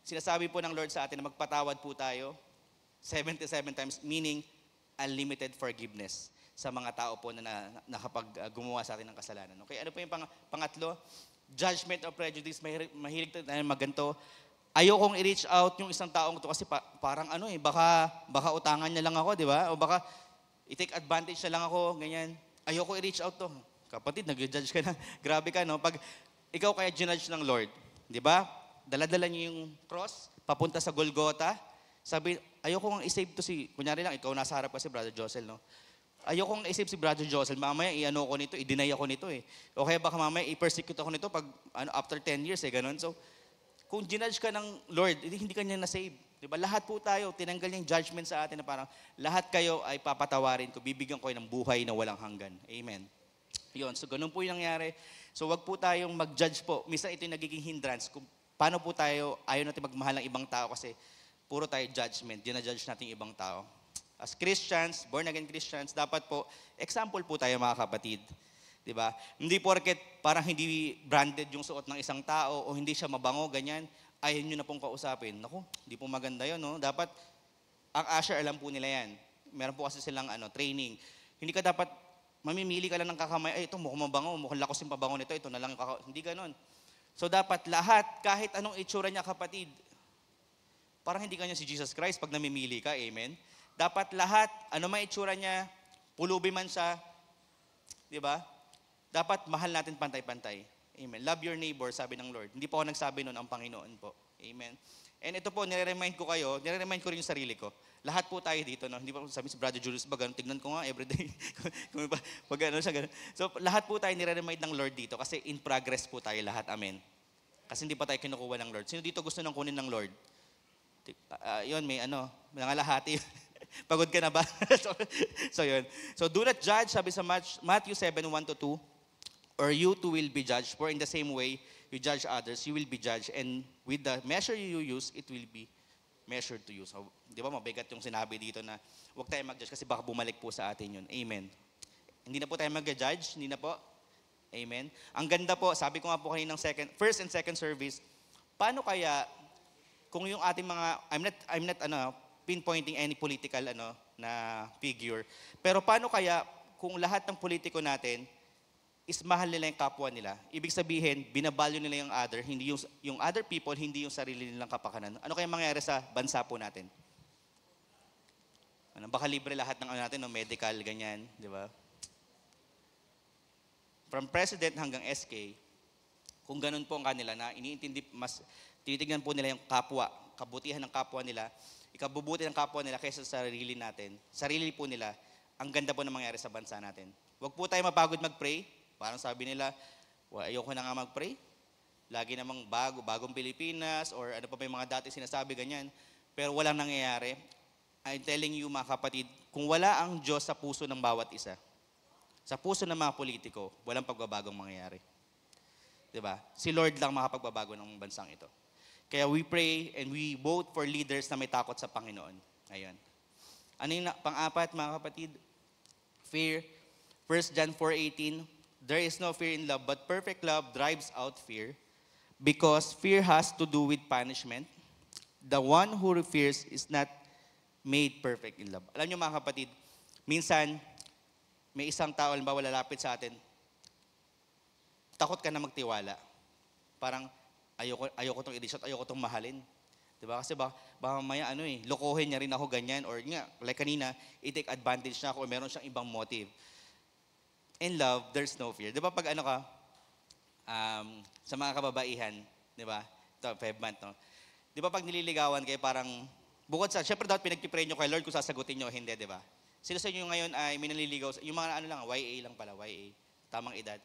sinasabi po ng Lord sa atin na magpatawad po tayo 77 times, meaning unlimited forgiveness sa mga tao po na nakapag gumawa sa atin ng kasalanan. Okay, ano po yung pangatlo? Judgment or prejudice. Mahilig tayo maganto. Ayokong i-reach out yung isang taong to kasi parang baka utangan niya lang ako, di ba? O baka i-take advantage na lang ako, ganyan. Ayoko i-reach out to. Kapatid, nag-judge ka na. Grabe ka, no? Pag ikaw kaya ginudge ng Lord, di ba? Dala-dala niyo yung cross, papunta sa Golgotha. Sabi, ayoko nga i-save to kunyari lang, ikaw nasa harap kasi, Brother Josel, no? ayokong isip si Brother Josel, mamaya i-ano ko nito, i-deny ako nito eh. O kaya baka mamaya i-persecute ako nito pag after 10 years eh, ganun. So, kung ginudge ka ng Lord, hindi ka niya na-save. Diba? Lahat po tayo, tinanggal niya yung judgment sa atin na parang lahat kayo ay papatawarin ko, bibigyan ko kayo ng buhay na walang hanggan. Amen. Yun, so ganun po yung nangyari. So wag po tayong mag-judge po. Minsan ito yung nagiging hindrance kung paano po tayo, ayaw natin magmahal ng ibang tao kasi puro tayo judgment, ginajudge natin yung ibang tao. As Christians, born again Christians, dapat po, example po tayo mga kapatid. Diba? Hindi porket parang hindi branded yung suot ng isang tao o hindi siya mabango, ganyan, ayaw nyo na pong kausapin. Naku, hindi po maganda yun, no? Dapat, ang usher, alam po nila yan. Meron po kasi silang training. Hindi ka dapat, mamimili ka lang ng kakamay, ay ito mukhang mabango, mukhang lakos yung pabango nito, ito na lang yung hindi ganon. So dapat lahat, kahit anong itsura niya kapatid, parang hindi kanya si Jesus Christ pag namimili ka, amen? Dapat lahat, ano man itsura niya, pulubi man siya, di ba? Dapat mahal natin pantay-pantay. Amen. Love your neighbor, sabi ng Lord. Hindi po ako nagsabi noon, ang Panginoon po. Amen. And ito po, nire-remind ko kayo, nire-remind ko rin yung sarili ko. Lahat po tayo dito, no? Hindi pa sabi si Brother Julius, ba, tignan ko nga everyday. Pag ano siya, ganun. So, lahat po tayo nire-remind ng Lord dito kasi in progress po tayo lahat. Amen. Kasi hindi pa tayo kinukuha ng Lord. Sino dito gusto nang kunin ng Lord? Yun, may nangalahati. Pagod ka na ba? so yun. So do not judge, sabi sa Matthew 7:1-2, or you too will be judged. For in the same way you judge others, you will be judged. And with the measure you use, it will be measured to you. So, di ba mabigat yung sinabi dito na huwag tayo mag-judge kasi baka bumalik po sa atin yun. Amen. Hindi na po tayo mag-judge, hindi na po. Amen. Ang ganda po, sabi ko nga po kanina ng first and second service, paano kaya kung yung ating mga, I'm not pinpointing any political na figure, pero paano kaya kung lahat ng politiko natin is mahal nila yung kapwa nila, ibig sabihin, binabalyo nila yung other, hindi yung other people, hindi yung sarili nilang kapakanan. Ano kaya mangyayari sa bansa po natin? Baka libre lahat ng natin, medical, ganyan, di ba? From president hanggang SK, kung ganun po ang kanila na iniintindi, mas tinitignan po nila yung kapwa, kabutihan ng kapwa nila, ikabubuti ng kapwa nila kaysa sa sarili natin, sarili po nila, ang ganda po na mangyari sa bansa natin. Huwag po tayo mapagod mag-pray. Parang sabi nila, ayoko na nga mag-pray. Lagi namang bagong Pilipinas, or ano pa ba yung mga dati sinasabi, ganyan. Pero walang nangyayari. I'm telling you mga kapatid, kung wala ang Diyos sa puso ng bawat isa, sa puso ng mga politiko, walang pagbabagong mangyayari. Diba? Si Lord lang makapagbabago ng bansang ito. Kaya we pray and we vote for leaders na may takot sa Panginoon. Ayun. Ano yung pang-apat, mga kapatid? Fear. 1 John 4:18, there is no fear in love, but perfect love drives out fear, because fear has to do with punishment. The one who fears is not made perfect in love. Alam niyo mga kapatid, minsan, may isang tao, halimbawa lalapit sa atin, takot ka na magtiwala. Parang, ayoko itong i-reach out, ayoko itong mahalin. Diba? Kasi baka mamaya lokohin niya rin ako ganyan, or nga, like kanina, i-take advantage na ako, or meron siyang ibang motive. In love, there's no fear. Diba pag sa mga kababaihan, diba? Ito, 5 month, no? Diba pag nililigawan kayo, parang, bukod sa, syempre dapat pinagpipray nyo kay Lord kung sasagutin nyo, hindi, diba? Sino sa inyo ngayon ay may naliligaw, yung mga YA lang pala, YA, tamang edad.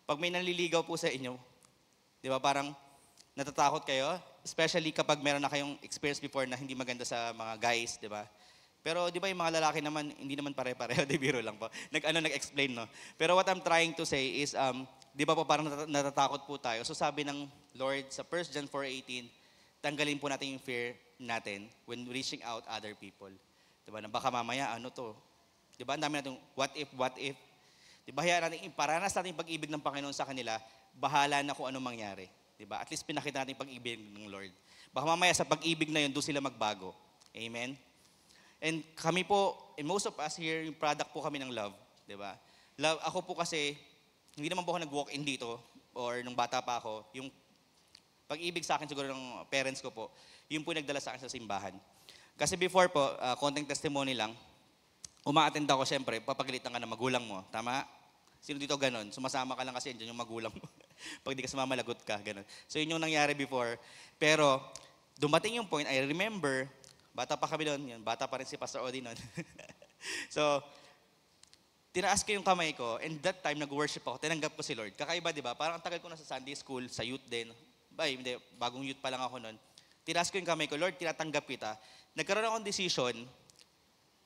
Pag may naliligaw po sa inyo, diba parang, natatakot kayo, especially kapag meron na kayong experience before na hindi maganda sa mga guys, di ba? Pero di ba yung mga lalaki naman, hindi naman pare-pareho, di biro lang po. Nag-explain, no? Pero what I'm trying to say is, di ba po parang natatakot po tayo. So sabi ng Lord sa 1 John 4:18, tanggalin po natin yung fear natin when reaching out other people. Di ba? Na baka mamaya, Di ba? Ang dami natin, what if? Di ba? Hayaan natin, paranas natin yung pag-ibig ng Panginoon sa kanila, bahala na kung ano mangyari. Diba? At least pinakita natin yung pag-ibig ng Lord. Baka mamaya sa pag-ibig na yun, doon sila magbago. Amen? And kami po, and most of us here, yung product po kami ng love. Diba? Love, ako po kasi, hindi naman po ako nag-walk-in dito, or nung bata pa ako, yung pag-ibig sa akin siguro ng parents ko po, yun po nagdala sa akin sa simbahan. Kasi before po, konting testimony lang, uma-attend ako syempre, papagalitan ka ng magulang mo. Tama? Sino dito ganon? Sumasama ka lang kasi andyan yung magulang mo. Pag di ka sumama, lagot ka. Ganon. So yun yung nangyari before. Pero dumating yung point, I remember, bata pa kami doon, bata pa rin si Pastor Odi noon. So, tinaas ko yung kamay ko, and that time, nag-worship ako, tinanggap ko si Lord. Kakaiba, di ba? Parang ang tagal ko na sa Sunday school, sa youth din. Hindi, bagong youth pa lang ako noon. Tinaas ko yung kamay ko, Lord, tinatanggap kita. Nagkaroon akong decision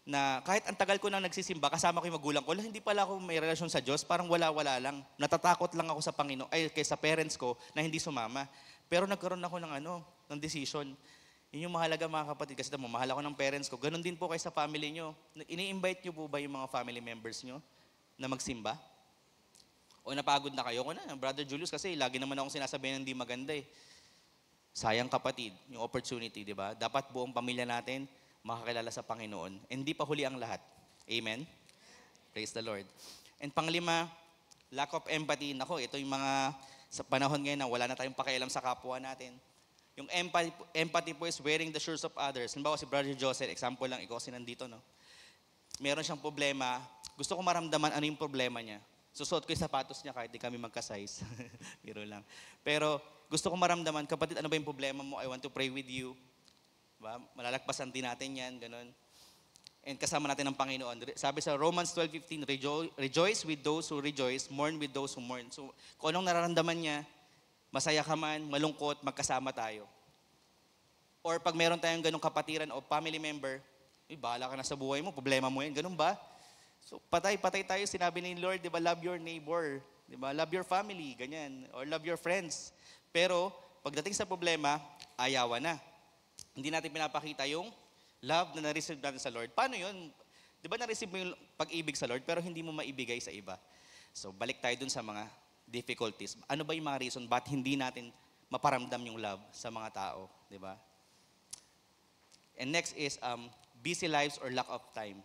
na kahit ang tagal ko nang nagsisimba, kasama ko yung magulang ko, hindi pala ako may relasyon sa Diyos, parang wala-wala lang. Natatakot lang ako sa Panginoon, sa parents ko na hindi sumama. Pero nagkaroon ako ng decision. Yun yung mahalaga mga kapatid, kasi mahal ako ng parents ko. Ganon din po kayo sa family nyo. Ini-invite nyo po ba yung mga family members nyo na magsimba? O napagod na kayo? Brother Julius, kasi lagi naman akong sinasabi na hindi maganda eh. Sayang kapatid, yung opportunity, di ba? Dapat buong pamilya natin makakilala sa Panginoon. Hindi pa huli ang lahat. Amen? Praise the Lord. And panglima, lack of empathy. Nako, ito yung mga sa panahon ngayon na wala na tayong pakialam sa kapwa natin. Yung empathy po is wearing the shoes of others. Halimbawa si Brother Joseph, example lang, ikaw kasi nandito, no? Meron siyang problema. Gusto ko maramdaman ano yung problema niya. Susuot ko yung sapatos niya kahit di kami magka-size. Biro lang. Pero gusto ko maramdaman, kapatid, ano ba yung problema mo? I want to pray with you. Diba? Malalagpasan din natin yan, ganun. And kasama natin ang Panginoon. Sabi sa Romans 12:15, rejoice with those who rejoice, mourn with those who mourn. So, kung anong nararamdaman niya, masaya ka man, malungkot, magkasama tayo. Or pag meron tayong ganung kapatiran o family member, bahala ka na sa buhay mo, problema mo yan, ganun ba? So, patay tayo, sinabi ni Lord, di ba, love your neighbor, di ba, love your family, ganyan, or love your friends. Pero, pagdating sa problema, ayawan na. Hindi natin pinapakita yung love na na-receive natin sa Lord. Paano yun? Di ba na-receive mo yung pag-ibig sa Lord, pero hindi mo maibigay sa iba? So, balik tayo dun sa mga difficulties. Ano ba yung mga reason ba't hindi natin maparamdam yung love sa mga tao? Di ba? And next is busy lives or lack of time.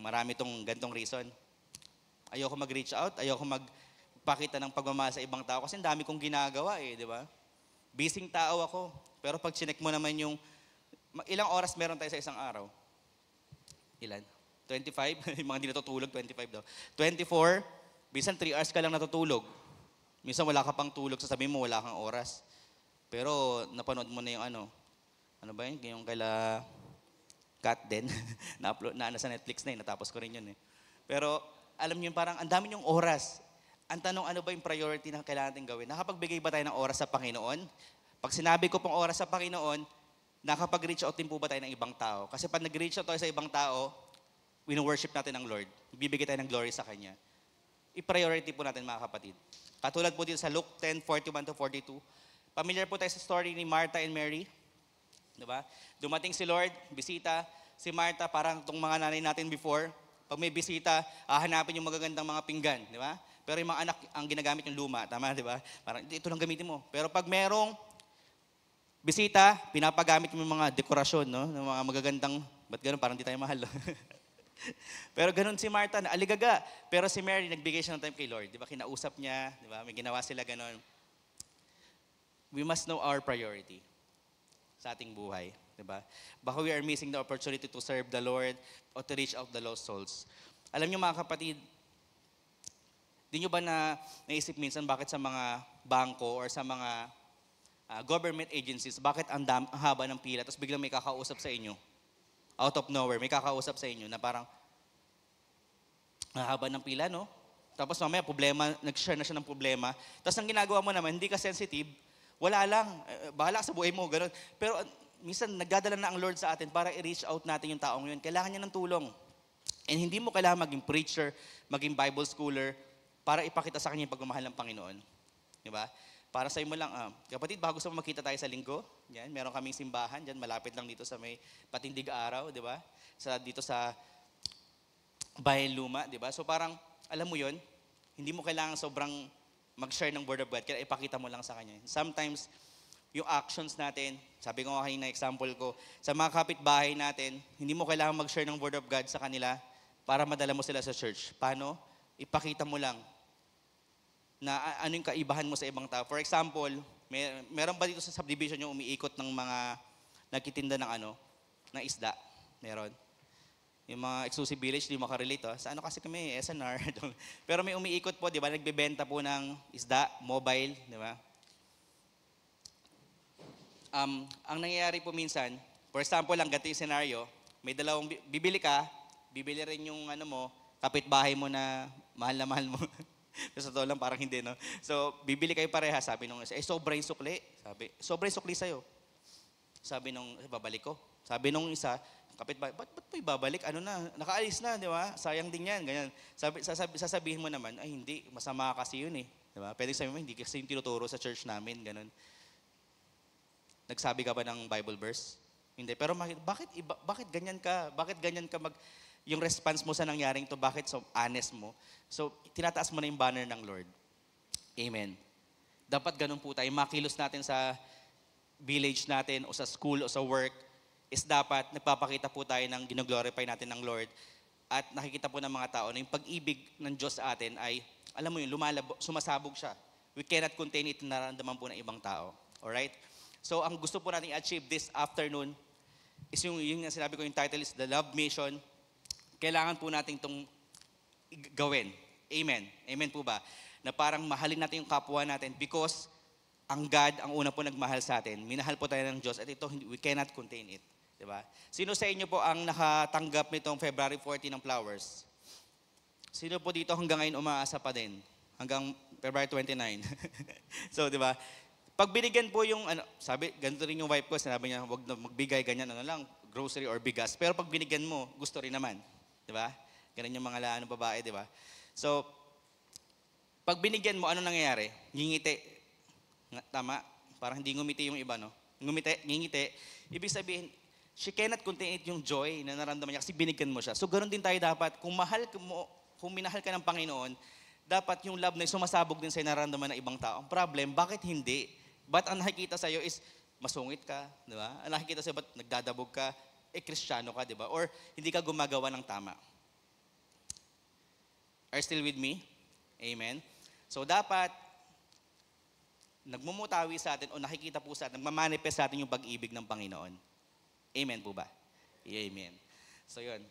Marami tong gantong reason. Ayoko mag-reach out, ayoko magpakita ng pagmamahal sa ibang tao kasi ang dami kong ginagawa di ba? Busy tao ako. Pero pag chinek mo naman yung ilang oras meron tayo sa isang araw? Ilan? 25? Yung mga hindi natutulog, 25 daw. 24, bisan 3 hours ka lang natutulog. Minsan wala ka pang tulog, sasabihin mo wala kang oras. Pero napanood mo na yung ano ba yun? Yung kaila Kat din. Na-upload na sa Netflix na natapos ko rin yun Pero alam niyo parang ang dami yung oras. Ang tanong, ano ba yung priority na kailangan natin gawin? Nakapagbigay ba tayo ng oras sa Panginoon? Pag sinabi ko pong oras sa Panginoon, nakapag-reach out din po ba tayo ng ibang tao? Kasi pag nag-reach out tayo sa ibang tao, wino-worship natin ang Lord. Bibigay tayo ng glory sa Kanya. I-priority po natin mga kapatid. Katulad po dito sa Luke 10:41-42. Familiar po tayo sa story ni Martha and Mary. Diba? Dumating si Lord, bisita. Si Martha, parang itong mga nanay natin before, pag may bisita, hahanapin yung magagandang mga pinggan. Diba? Pero yung mga anak, ang ginagamit yung luma. Tama, diba? Parang ito lang gamitin mo. Pero pag merong bisita, pinapagamit mo yung mga dekorasyon, no? Ng mga magagandang, ba't ganun? Parang di tayo mahal. Pero ganun si Martha, na aligaga. Pero si Mary, nagbigay siya ng time kay Lord. Di ba? Kinausap niya, di ba? May ginawa sila ganun. We must know our priority sa ating buhay. Di ba? Baka we are missing the opportunity to serve the Lord or to reach out the lost souls. Alam niyo mga kapatid, di nyo ba naisip minsan bakit sa mga bangko or sa mga government agencies, bakit ang haba ng pila, tapos biglang may kakausap sa inyo? Out of nowhere, may kakausap sa inyo na parang, haba ng pila, no? Tapos mamaya, nag-share na siya ng problema. Tapos ang ginagawa mo naman, hindi ka sensitive, wala lang, bahala ka sa buhay mo, gano'n. Pero minsan, nagdadala na ang Lord sa atin para i-reach out natin yung taong yun. Kailangan niya ng tulong. And hindi mo kailangan maging preacher, maging Bible schooler, para ipakita sa kanya yung pagmamahal ng Panginoon. Di ba? Para sa mo lang, kapatid, baka gusto mo makita tayo sa linggo, yan, meron kaming simbahan, dyan, malapit lang dito sa may Patindig Araw, di ba? Dito sa Bayan Luma, di ba? So parang, alam mo yon, hindi mo kailangan sobrang mag-share ng Word of God, kaya ipakita mo lang sa kanya. Sometimes, yung actions natin, sabi ko kanina, example ko, sa mga kapitbahay natin, hindi mo kailangan mag-share ng Word of God sa kanila para madala mo sila sa church. Paano? Ipakita mo lang na ano yung kaibahan mo sa ibang tao. For example, meron ba dito sa subdivision yung umiikot ng mga nagtitinda ng ng isda? Meron. Yung mga exclusive village, di makarelate. Sa kasi kami, SNR. Pero may umiikot po, di ba? Nagbebenta po ng isda, mobile, di ba? Ang nangyayari po minsan, for example lang, ganito yung scenario, may dalawang, bibili rin yung kapitbahay mo na mahal mo. Sa totoo lang, parang hindi, no? So, bibili kayo pareha, sabi nung isa, sobra yung sukli. Sabi, sobra yung sukli sa'yo. Sabi nung, babalik ko. Sabi nung isa, kapitbahay, ba't mo ibabalik? Ano na, nakaalis na, di ba? Sayang din yan, ganyan. Sasabihin mo naman, ay hindi, masama kasi yun eh. Di ba? Pwede sabihin mo, hindi kasi yung tinuturo sa church namin, ganun. Nagsabi ka ba ng Bible verse? Hindi. Pero bakit ganyan ka? Bakit ganyan ka yung response mo sa nangyaring to, bakit so honest mo? So, tinataas mo na yung banner ng Lord. Amen. Dapat ganun po tayo. Makilos natin sa village natin o sa school o sa work is dapat nagpapakita po tayo ng ginoglorify natin ng Lord at nakikita po ng mga tao na yung pag-ibig ng Diyos sa atin ay, alam mo yun, sumasabog siya. We cannot contain it na nararamdaman po ng ibang tao. Alright? So, ang gusto po natin i-achieve this afternoon is yung sinabi ko, yung title is The Love Mission. Kailangan po natin itong gawin. Amen. Amen po ba? Na parang mahalin natin yung kapwa natin because ang God, ang una po nagmahal sa atin. Minahal po tayo ng Diyos at ito, we cannot contain it. Diba? Sino sa inyo po ang nakatanggap nitong February 14 ng flowers? Sino po dito hanggang ngayon umaasa pa din? Hanggang February 29. So, di ba? Pag binigyan po yung, sabi, ganito rin yung wife ko, sinabi niya, huwag na magbigay, ganyan, lang, grocery or bigas. Pero pag binigyan mo, gusto rin naman. Di ba? Ganun yung mga babae, di ba? So, pag binigyan mo, ano nangyayari? Ngingiti. Tama? Parang hindi ngumiti yung iba, no? Ngingiti. Ibig sabihin, she cannot contain it yung joy na naramdaman niya kasi binigyan mo siya. So, ganun din tayo dapat. Kung minahal ka ng Panginoon, dapat yung love na sumasabog din sa'yo nararamdaman ng ibang tao. Ang problem, bakit hindi? Ba't ang nakikita sa'yo is masungit ka, di ba? Ang nakikita sa'yo, ba't nagdadabog ka? Kristyano ka, di ba? Or hindi ka gumagawa ng tama. Are you still with me? Amen? So dapat, nagmumutawi sa atin o nakikita po sa atin, nagmamanifest sa atin yung pag-ibig ng Panginoon. Amen po ba? Amen. So yun.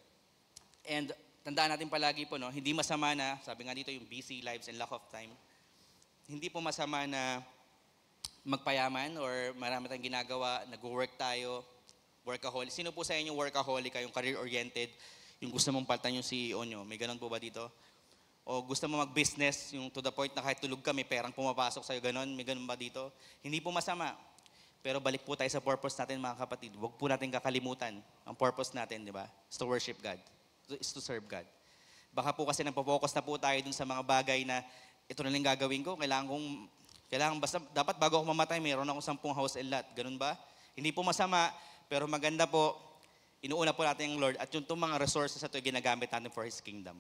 And tandaan natin palagi po, no, hindi masama na, sabi nga dito yung busy lives and lack of time, hindi po masama na magpayaman or marami tayong ginagawa, nag-work tayo, workaholic. Sino po sa inyo workaholic, yung career-oriented, yung gusto mong palitan yung CEO nyo? May ganun po ba dito? O gusto mo mag-business, yung to the point na kahit tulog ka, may perang pumapasok sa'yo, ganun? May ganun ba dito? Hindi po masama. Pero balik po tayo sa purpose natin, mga kapatid. Huwag po natin kakalimutan ang purpose natin, di ba? Is to worship God. Is to serve God. Baka po kasi nagpo-focus na po tayo dun sa mga bagay na ito na lang gagawin ko. Dapat bago ako mamatay, mayroon akong 10 house and lot. Ganun ba? Hindi po masama. Pero maganda po, inuuna po natin yung Lord at yung mga resources na ito ginagamit natin for His kingdom.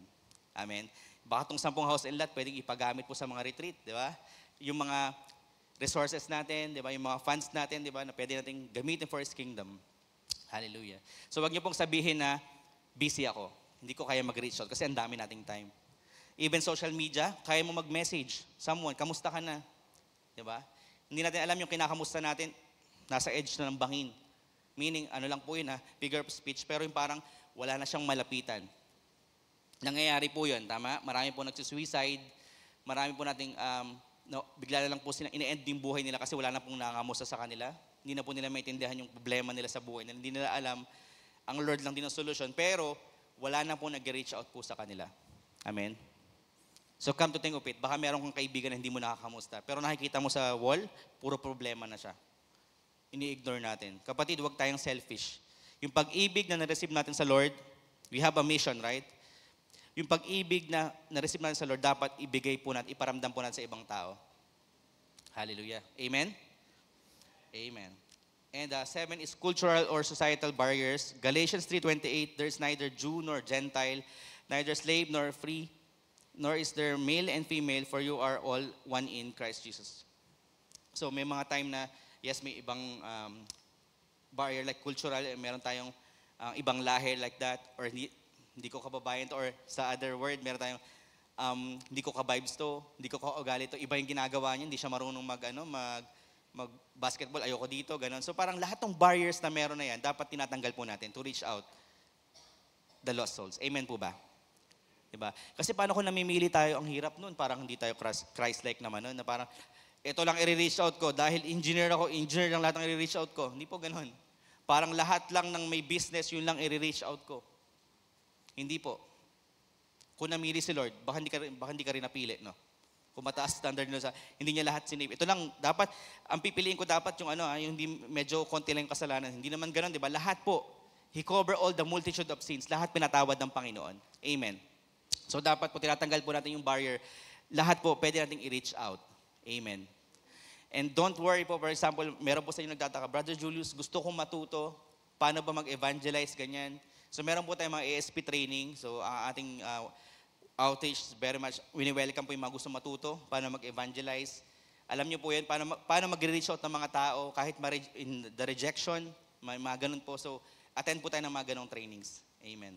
Amen? Baka itong 10 house and lot, pwedeng ipagamit po sa mga retreat, di ba? Yung mga resources natin, di ba? Yung mga funds natin, di ba? Na pwede natin gamitin for His kingdom. Hallelujah. So wag niyo pong sabihin na busy ako. Hindi ko kaya mag-reach out kasi ang dami nating time. Even social media, kaya mo mag-message someone, kamusta ka na? Di ba? Hindi natin alam yung kinakamusta natin, nasa edge na ng bangin. Meaning, lang po yun figure of speech, pero yung parang wala na siyang malapitan. Nangyayari po yun, tama? Marami po nagsusuicide, marami po nating, bigla na lang po sila, ine-end yung buhay nila kasi wala na pong nangamusta sa kanila. Hindi na po nila maintindihan yung problema nila sa buhay nila. Hindi nila alam, ang Lord lang din ang solusyon, pero wala na po nag-reach out po sa kanila. Amen? So come to think of it, baka meron kang kaibigan na hindi mo nakakamusta, pero nakikita mo sa wall, puro problema na siya. Ini-ignore natin. Kapatid, huwag tayong selfish. Yung pag-ibig na na-receive natin sa Lord, we have a mission, right? Yung pag-ibig na na-receive natin sa Lord, dapat ibigay po natin, iparamdam po natin sa ibang tao. Hallelujah. Amen? Amen. And 7 is cultural or societal barriers. Galatians 3:28, there's neither Jew nor Gentile, neither slave nor free, nor is there male and female, for you are all one in Christ Jesus. So may mga time na, yes, may ibang barrier like cultural, meron tayong ibang lahi like that, or hindi ko kababayan to, or sa other word, meron tayong hindi ko ka-vibes to, hindi ko ka-ugali to, iba yung ginagawa niya, hindi siya marunong mag-basketball, ayoko dito, ganun. So parang lahat ng barriers na meron na yan, dapat tinatanggal po natin to reach out the lost souls. Amen po ba? Diba? Kasi paano kung namimili tayo, ang hirap nun, parang hindi tayo Christ-like naman nun, na parang, ito lang i-reach out ko, dahil engineer ako, engineer lang lahat ng i-reach out ko. Hindi po ganun. Parang lahat lang ng may business, yun lang i-reach out ko. Hindi po. kung namili si Lord, baka hindi ka rin napili, no? Kung mataas standard nila hindi niya lahat sinave. Ito lang, dapat, ang pipiliin ko dapat yung yung hindi medyo konti lang yung kasalanan. Hindi naman ganoon, di ba? Lahat po, He covered all the multitude of sins. Lahat pinatawad ng Panginoon. Amen. So dapat po, tinatanggal po natin yung barrier. Lahat po, pwede nating i-reach out. Amen. And don't worry po, for example, meron po sa inyo nagtataka, Brother Julius, gusto kong matuto, paano ba mag-evangelize, ganyan. So meron po tayong mga ASP training. So ang ating outreach, very much, wini-welcome po yung mga gusto matuto, paano mag-evangelize. Alam niyo po yan, paano mag-reach out ng mga tao, kahit in the rejection, may mga ganun po. So attend po tayo ng mga ganong trainings. Amen.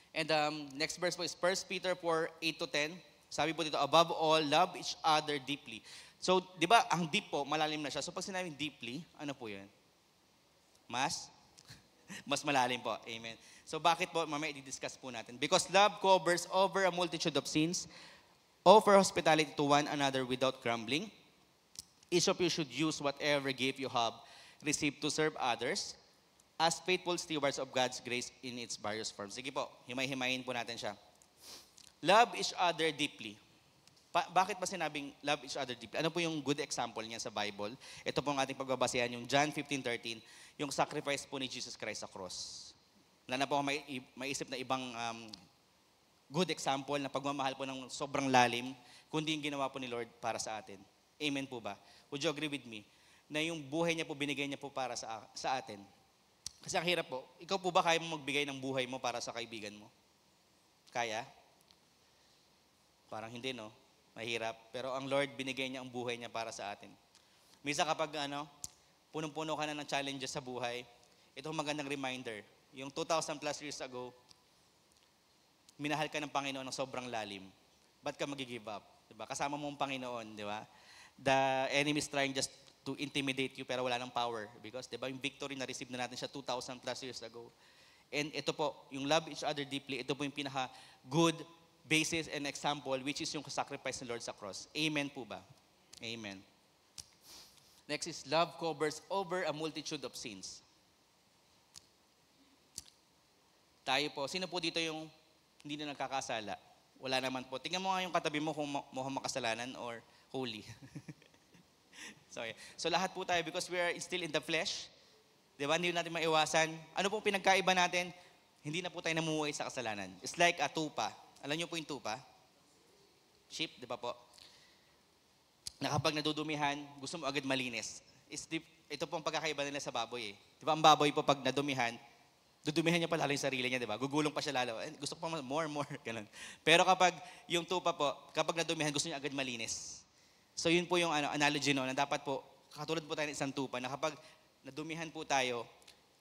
And next verse po is 1 Peter 4:8-10. Sabi po dito, above all, love each other deeply. So, di ba, ang deep po, malalim na siya. So, pag sinabing deeply, ano po yun? Mas malalim po. Amen. So, bakit po? Mamaya i-discuss po natin. Because love covers over a multitude of sins. Offer hospitality to one another without grumbling. Each of you should use whatever gift you have received to serve others as faithful stewards of God's grace in its various forms. Sige po, himay-himayin po natin siya. Love each other deeply. Bakit ba sinabing love each other deeply? Ano po yung good example niya sa Bible? Ito po ang ating pagbabasehan, yung John 15:13, yung sacrifice po ni Jesus Christ sa cross. Wala na po ako maisip na ibang good example na pagmamahal po ng sobrang lalim, kundi yung ginawa po ni Lord para sa atin. Amen po ba? Would you agree with me? Na yung buhay niya po, binigay niya po para sa atin. Kasi ang hirap po, ikaw po ba kaya mo magbigay ng buhay mo para sa kaibigan mo? Kaya? Parang hindi, no? Mahirap. Pero ang Lord, binigay niya ang buhay niya para sa atin. Minsan kapag punong-puno ka na ng challenges sa buhay, ito ang magandang reminder. Yung 2,000 plus years ago, minahal ka ng Panginoon ng sobrang lalim. Ba't ka mag-give up? Diba? Kasama mo ang Panginoon, di ba? The enemy is trying just to intimidate you pero wala ng power. Because, di ba, yung victory na receive na natin siya 2,000 plus years ago. And ito po, yung love each other deeply, ito po yung pinaka-good basis and example, which is yung sacrifice ng Lord sa cross. Amen po ba? Amen. Next is, love covers over a multitude of sins. Tayo po, sino po dito yung hindi na nagkakasala? Wala naman po. Tingnan mo nga yung katabi mo kung mukhang makasalanan or holy. So lahat po tayo, because we are still in the flesh, di ba? Hindi natin maiwasan. Ano pong pinagkaiba natin? Hindi na po tayo namumuhay sa kasalanan. It's like a tupa. Alam niyo po yung tupa? Sheep, di ba po? Na kapag nadudumihan, gusto mo agad malinis. Ito po ang pagkakaiba nila sa baboy eh. Di ba ang baboy po pag nadumihan, dudumihan niya pa lalo yung sarili niya, di ba? Gugulong pa siya lalo. Gusto ko pa more, ganun. Pero kapag yung tupa po, kapag nadumihan, gusto niya agad malinis. So yun po yung analogy na dapat po, katulad po tayo ng isang tupa, na kapag nadumihan po tayo,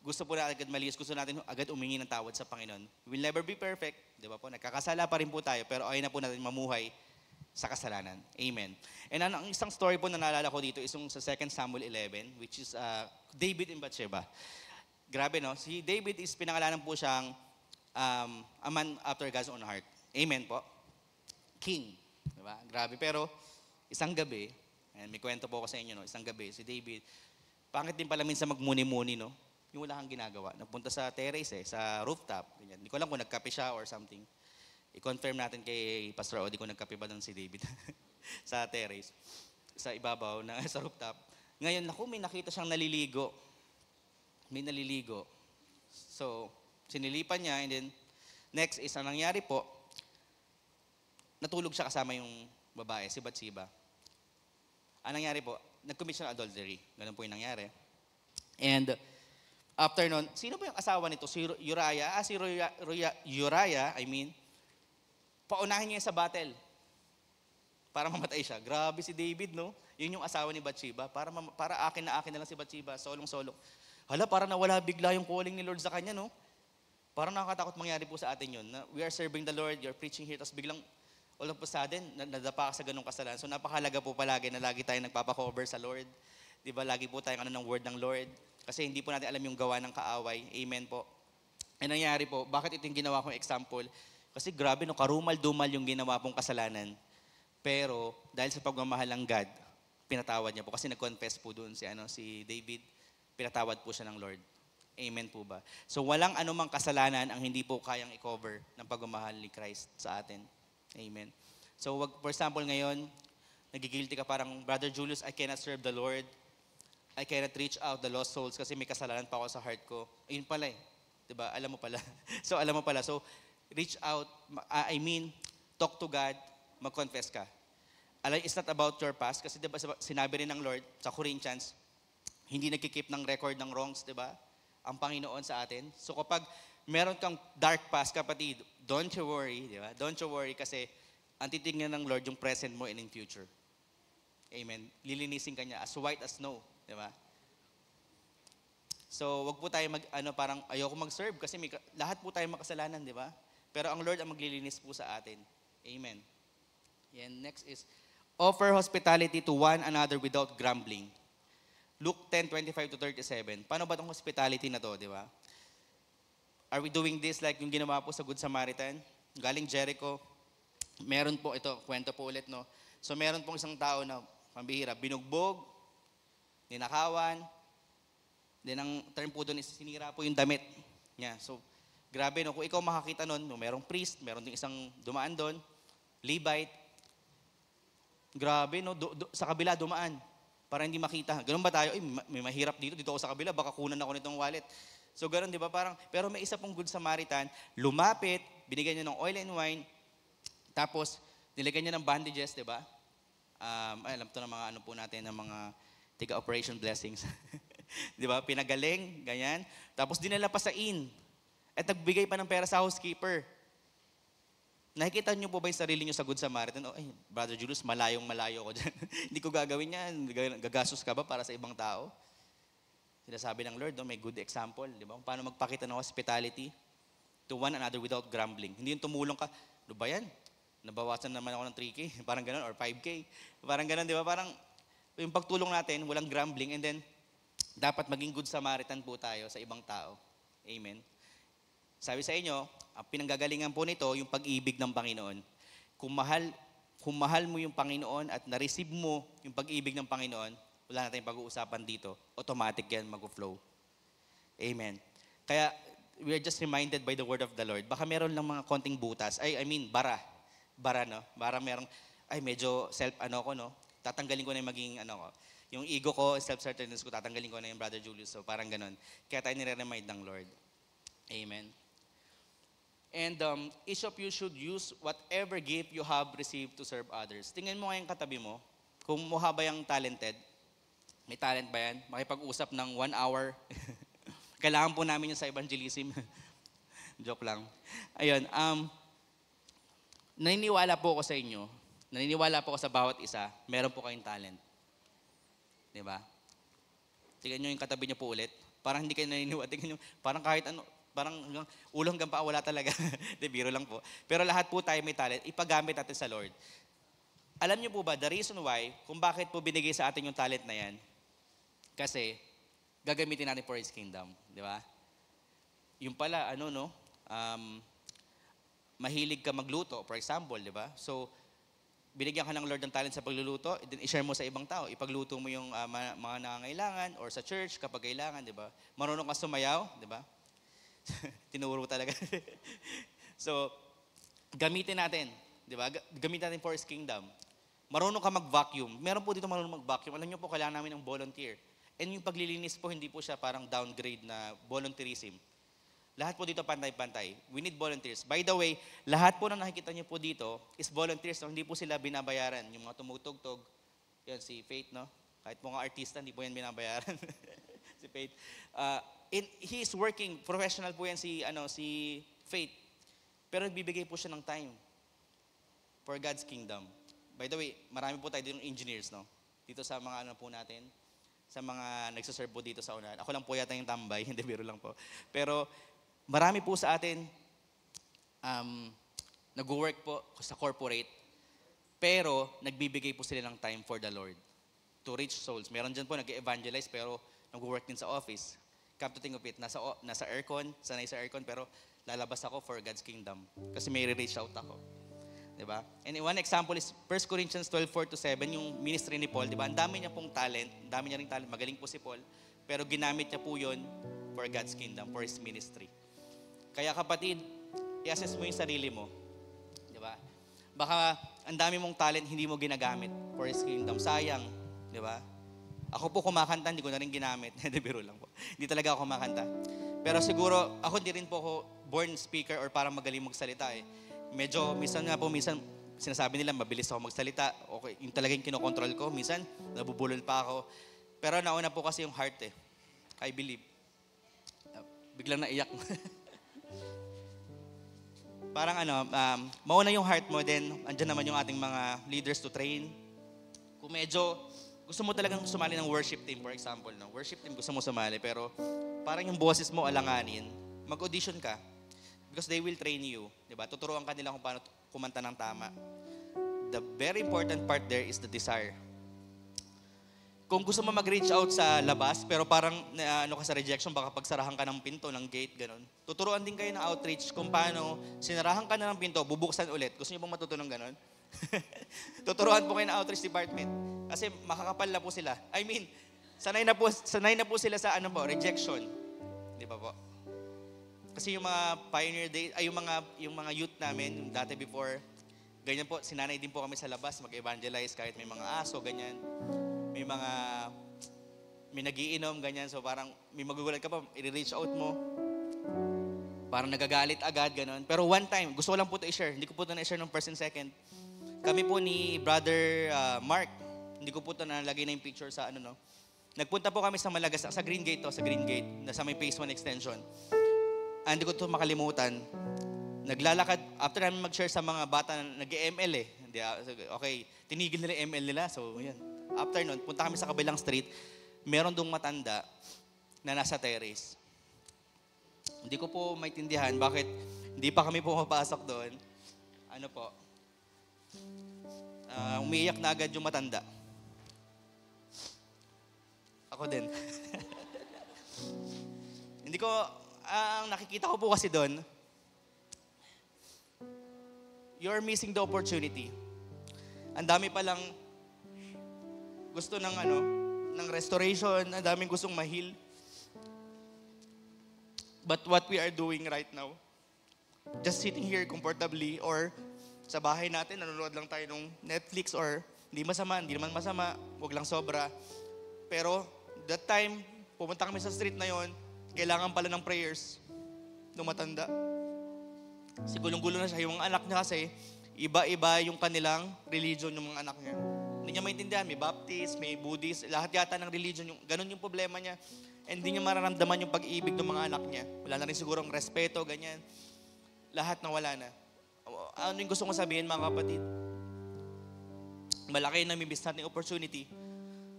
gusto po na agad malinis, gusto natin agad umingi ng tawad sa Panginoon. We will never be perfect, di ba po? Nagkakasala pa rin po tayo, pero ayaw na po natin mamuhay sa kasalanan. Amen. And ang isang story po na naalala ko dito is yung sa 2 Samuel 11, which is David and Bathsheba. Grabe, no? Si David is pinangalanan po siyang a man after God's own heart. Amen po. King. Di ba? Grabe. Pero isang gabi, and may kwento po ako sa inyo, no? Isang gabi, si David, pangit din pala minsan magmuni-muni, no? Yung wala kang ginagawa. Nagpunta sa terrace sa rooftop. Ganyan. Hindi ko alam kung nagkape siya or something. I-confirm natin kay Pastor Odi kung nagkape ba doon si David sa terrace. Sa ibabaw, sa rooftop. Ngayon, may nakita siyang naliligo. May naliligo. So, sinilipan niya and then next is, ang nangyari po, natulog siya kasama yung babae, si Bathsheba. Ang nangyari po, nag-commit siya ng adultery. Ganun po yung nangyari. And after nun, sino ba yung asawa nito? Si Uriah. Si Uriah, paunahin niya sa battle para mamatay siya. Grabe si David, no? Yun yung asawa ni Bathsheba. Para akin na lang si Bathsheba. Solong-solong. Hala, parang nawala bigla yung calling ni Lord sa kanya, no? Parang nakakatakot mangyari po sa atin yun. Na we are serving the Lord, you're preaching here, tapos biglang all of a sudden, nadapa ka sa ganung kasalanan. So napakahalaga po palagi na lagi tayo nagpapakover sa Lord. Di ba? Lagi po tayong ng word ng Lord. Kasi hindi po natin alam yung gawa ng kaaway. Amen po. E nangyari po, bakit ito yung ginawa kong example? Kasi grabe, no, karumal-dumal yung ginawa pong kasalanan. Pero dahil sa pagmamahal ng God, pinatawad niya po. Kasi nag-confess po doon si David, pinatawad po siya ng Lord. Amen po ba? So walang anumang kasalanan ang hindi po kayang i-cover ng pagmamahal ni Christ sa atin. Amen. So for example ngayon, nagigilty ka parang, Brother Julius, I cannot serve the Lord. I cannot reach out the lost souls kasi may kasalanan pa ako sa heart ko. Ayun pala eh. Diba? Alam mo pala. So alam mo pala. So reach out, talk to God, mag-confess ka. It's not about your past kasi diba sinabi rin ng Lord sa Corinthians, hindi nagkikip ng record ng wrongs, diba? Ang Panginoon sa atin. So kapag meron kang dark past, kapatid, don't you worry, di ba? Don't you worry kasi ang titignan ng Lord yung present mo and in future. Amen. Lilinisin ka niya as white as snow, di ba? So, wag po tayo parang ayoko mag-serve kasi lahat po tayo makasalanan, di ba? Pero ang Lord ang maglilinis po sa atin. Amen. Yan, next is, offer hospitality to one another without grumbling. Luke 10:25-37. Paano ba itong hospitality na to, di ba? Are we doing this like yung ginawa po sa Good Samaritan? Galing Jericho. Meron po, ito, kwento po ulit, no? So meron pong isang tao na, pambihira, binugbog, ninakawan, then ang term po doon is sinira po yung damit niya. So, grabe, no? Kung ikaw makakita nun, no, merong priest, meron din isang dumaan doon, Levite. Grabe, no? Sa kabila dumaan. Para hindi makita. Ganun ba tayo? May mahirap dito ako sa kabila, baka kunan ako nitong wallet. So ganun, di ba? Parang, pero may isa pong Good Samaritan, lumapit, binigyan niya ng oil and wine, tapos nilagyan niya ng bandages, di ba? Alam to ng mga ano po natin, ng mga tiga Operation Blessings. Di ba? Pinagaling, ganyan. Tapos dinala pa sa inn. At nagbigay pa ng pera sa housekeeper. Nakikita niyo po ba yung sarili niyo sa Good Samaritan? Oh, Brother Julius, malayo ko dyan. Hindi ko gagawin yan. Gagastos ka ba para sa ibang tao? Sinasabi ng Lord, may good example. Di ba? Paano magpakita ng hospitality to one another without grumbling. Hindi yung tumulong ka, ano ba yan? Nabawasan naman ako ng 3K, parang ganun, or 5K. Parang ganun, di ba? Parang yung pagtulong natin, walang grumbling, and then dapat maging Good Samaritan po tayo sa ibang tao. Amen. Sabi sa inyo, ang pinanggagalingan po nito, yung pag-ibig ng Panginoon. Kung mahal mo yung Panginoon at na-receive mo yung pag-ibig ng Panginoon, wala na tayong pag-uusapan dito. Automatic yan mag-flow. Amen. Kaya, we are just reminded by the word of the Lord. Baka meron lang mga konting butas. Bara. Bara, no? Bara merong, medyo tatanggalin ko na yung maging, yung ego ko, self-centeredness ko, tatanggalin ko na yung Brother Julius. So, parang ganun. Kaya tayo nire-remind ng Lord. Amen. And each of you should use whatever gift you have received to serve others. Tingnan mo ngayong katabi mo, kung mukha ba yung talented, may talent ba yan? Makipag-usap ng 1 hour. Kailangan po namin yun sa evangelism. Joke lang. Ayun, naniniwala po ako sa inyo, naniniwala po ako sa bawat isa, meron po kayong talent. Diba? Tingnan nyo yung katabi nyo po ulit. Parang hindi kayo naniniwala. Tingnan nyo, parang kahit ano, parang ulo hanggang paa wala talaga. De, biro lang po. Pero lahat po tayo may talent, ipagamit natin sa Lord. Alam niyo po ba, the reason why, kung bakit po binigay sa atin yung talent na yan, kasi gagamitin natin for His kingdom. Di ba? Yung pala, mahilig ka magluto, for example, di ba? So, binigyan ka ng Lord ng talent sa pagluluto, then i-share mo sa ibang tao. Ipagluto mo yung mga nangangailangan or sa church kapag kailangan, di ba? Marunong ka sumayaw, di ba? Tinuro talaga. So, gamitin natin. Di ba? Gamitin natin for His kingdom. Marunong ka mag-vacuum. Meron po dito marunong mag-vacuum. Alam niyo po, kailangan namin ng volunteer. And yung paglilinis po, hindi po siya parang downgrade na volunteerism. Lahat po dito pantay-pantay. We need volunteers. By the way, lahat po na nakikita niyo po dito is volunteers. No? Hindi po sila binabayaran. Yung mga tumutugtog, yan si Faith, no? Kahit po nga artista, hindi po yan binabayaran. Si Faith. He is working, professional po yan si Faith. Pero nagbibigay po siya ng time for God's kingdom. By the way, marami po tayo dito ng engineers, no? Dito sa mga po natin, sa mga nagsaserve po dito sa unahan. Ako lang po yata yung tambay, hindi biro lang po. Pero marami po sa atin, nag-work po sa corporate, pero nagbibigay po sila ng time for the Lord to reach souls. Meron dyan po nag-evangelize, pero nag-work din sa office. Come to think of it, nasa aircon, sanay sa aircon, pero lalabas ako for God's kingdom. Kasi may reach out ako. Diba? And one example is 1 Corinthians 12:4-7, yung ministry ni Paul. Diba? Ang dami niya pong talent, magaling po si Paul, pero ginamit niya po yun for God's kingdom, for His ministry. Kaya kapatid, i-assess mo yung sarili mo. Di ba? Baka ang dami mong talent hindi mo ginagamit for His kingdom. Sayang. Di ba? Ako po kumakanta, hindi ko na rin ginamit. Hindi, biro lang po. Hindi talaga ako kumakanta. Pero siguro, ako hindi rin po ako born speaker or parang magaling magsalita eh. Medyo, minsan sinasabi nila, mabilis ako magsalita. Okay, yung talagang kinokontrol ko. Minsan, nabubulol pa ako. Pero nauna po kasi yung heart eh. I believe. Biglang naiyak. Parang mauna yung heart mo, then andyan naman yung ating mga leaders to train. Kung medyo gusto mo talagang sumali ng worship team, for example, no? Worship team gusto mo sumali, pero parang yung boses mo alanganin, mag-audition ka. Because they will train you, di ba? Tuturuan ka nila kung paano kumanta ng tama. The very important part there is the desire. Kung gusto mo mag-reach out sa labas, pero parang ano ka sa rejection, baka pagsarahan ka ng pinto, ng gate, ganun. Tuturuan din kayo ng outreach kung paano sinarahan ka na ng pinto, bubuksan ulit. Gusto niyo bang matuto ng ganun? Tuturuan po kayo ng outreach department. Kasi makakapal na po sila. I mean, sanay na po sila sa rejection. Di ba po? Kasi yung mga pioneer days, ay yung mga youth namin, yung dati before, ganyan po, sinanay din po kami sa labas, mag-evangelize kahit may mga aso, ganyan. May nagiinom, ganyan. So parang may magugulat ka pa, i-reach out mo. Parang nagagalit agad, ganun. Pero one time, gusto ko lang po ito i-share. Hindi ko po ito na-share ng first and second. Kami po ni Brother Mark, hindi ko po ito nalagay na yung picture sa Nagpunta po kami sa Malagasy, sa Green Gate nasa may Phase 1 extension. Hindi ko ito makalimutan. Naglalakad, after namin mag-share sa mga bata na nag-ML eh. Okay, tinigil nila yung ML nila. So, yan. After nun, punta kami sa kabilang street, meron dong matanda na nasa terrace. Hindi ko po maintindihan bakit hindi pa kami pumapasok doon. Umiiyak na agad yung matanda. Ako din. Ang nakikita ko po kasi doon, you're missing the opportunity. Ang dami palang gusto ng restoration, ang daming gustong ma-heal. But what we are doing right now, just sitting here comfortably or sa bahay natin, nanonood lang tayo ng Netflix or hindi naman masama, wag lang sobra. Pero that time, pumunta kami sa street na yon, kailangan pala ng prayers ng matanda. Kasi gulong-gulo na siya. Yung mga anak niya kasi, iba-iba yung kanilang religion ng mga anak niya. Hindi niya maintindihan, may Baptist, may Buddhist, lahat yata ng religion, ganun yung problema niya. And hindi niya mararamdaman yung pag-ibig ng mga anak niya. Wala na rin siguro ang respeto, ganyan. Lahat na wala na. Ano yung gusto kong sabihin, mga kapatid? Malaki na mimiss natin yung opportunity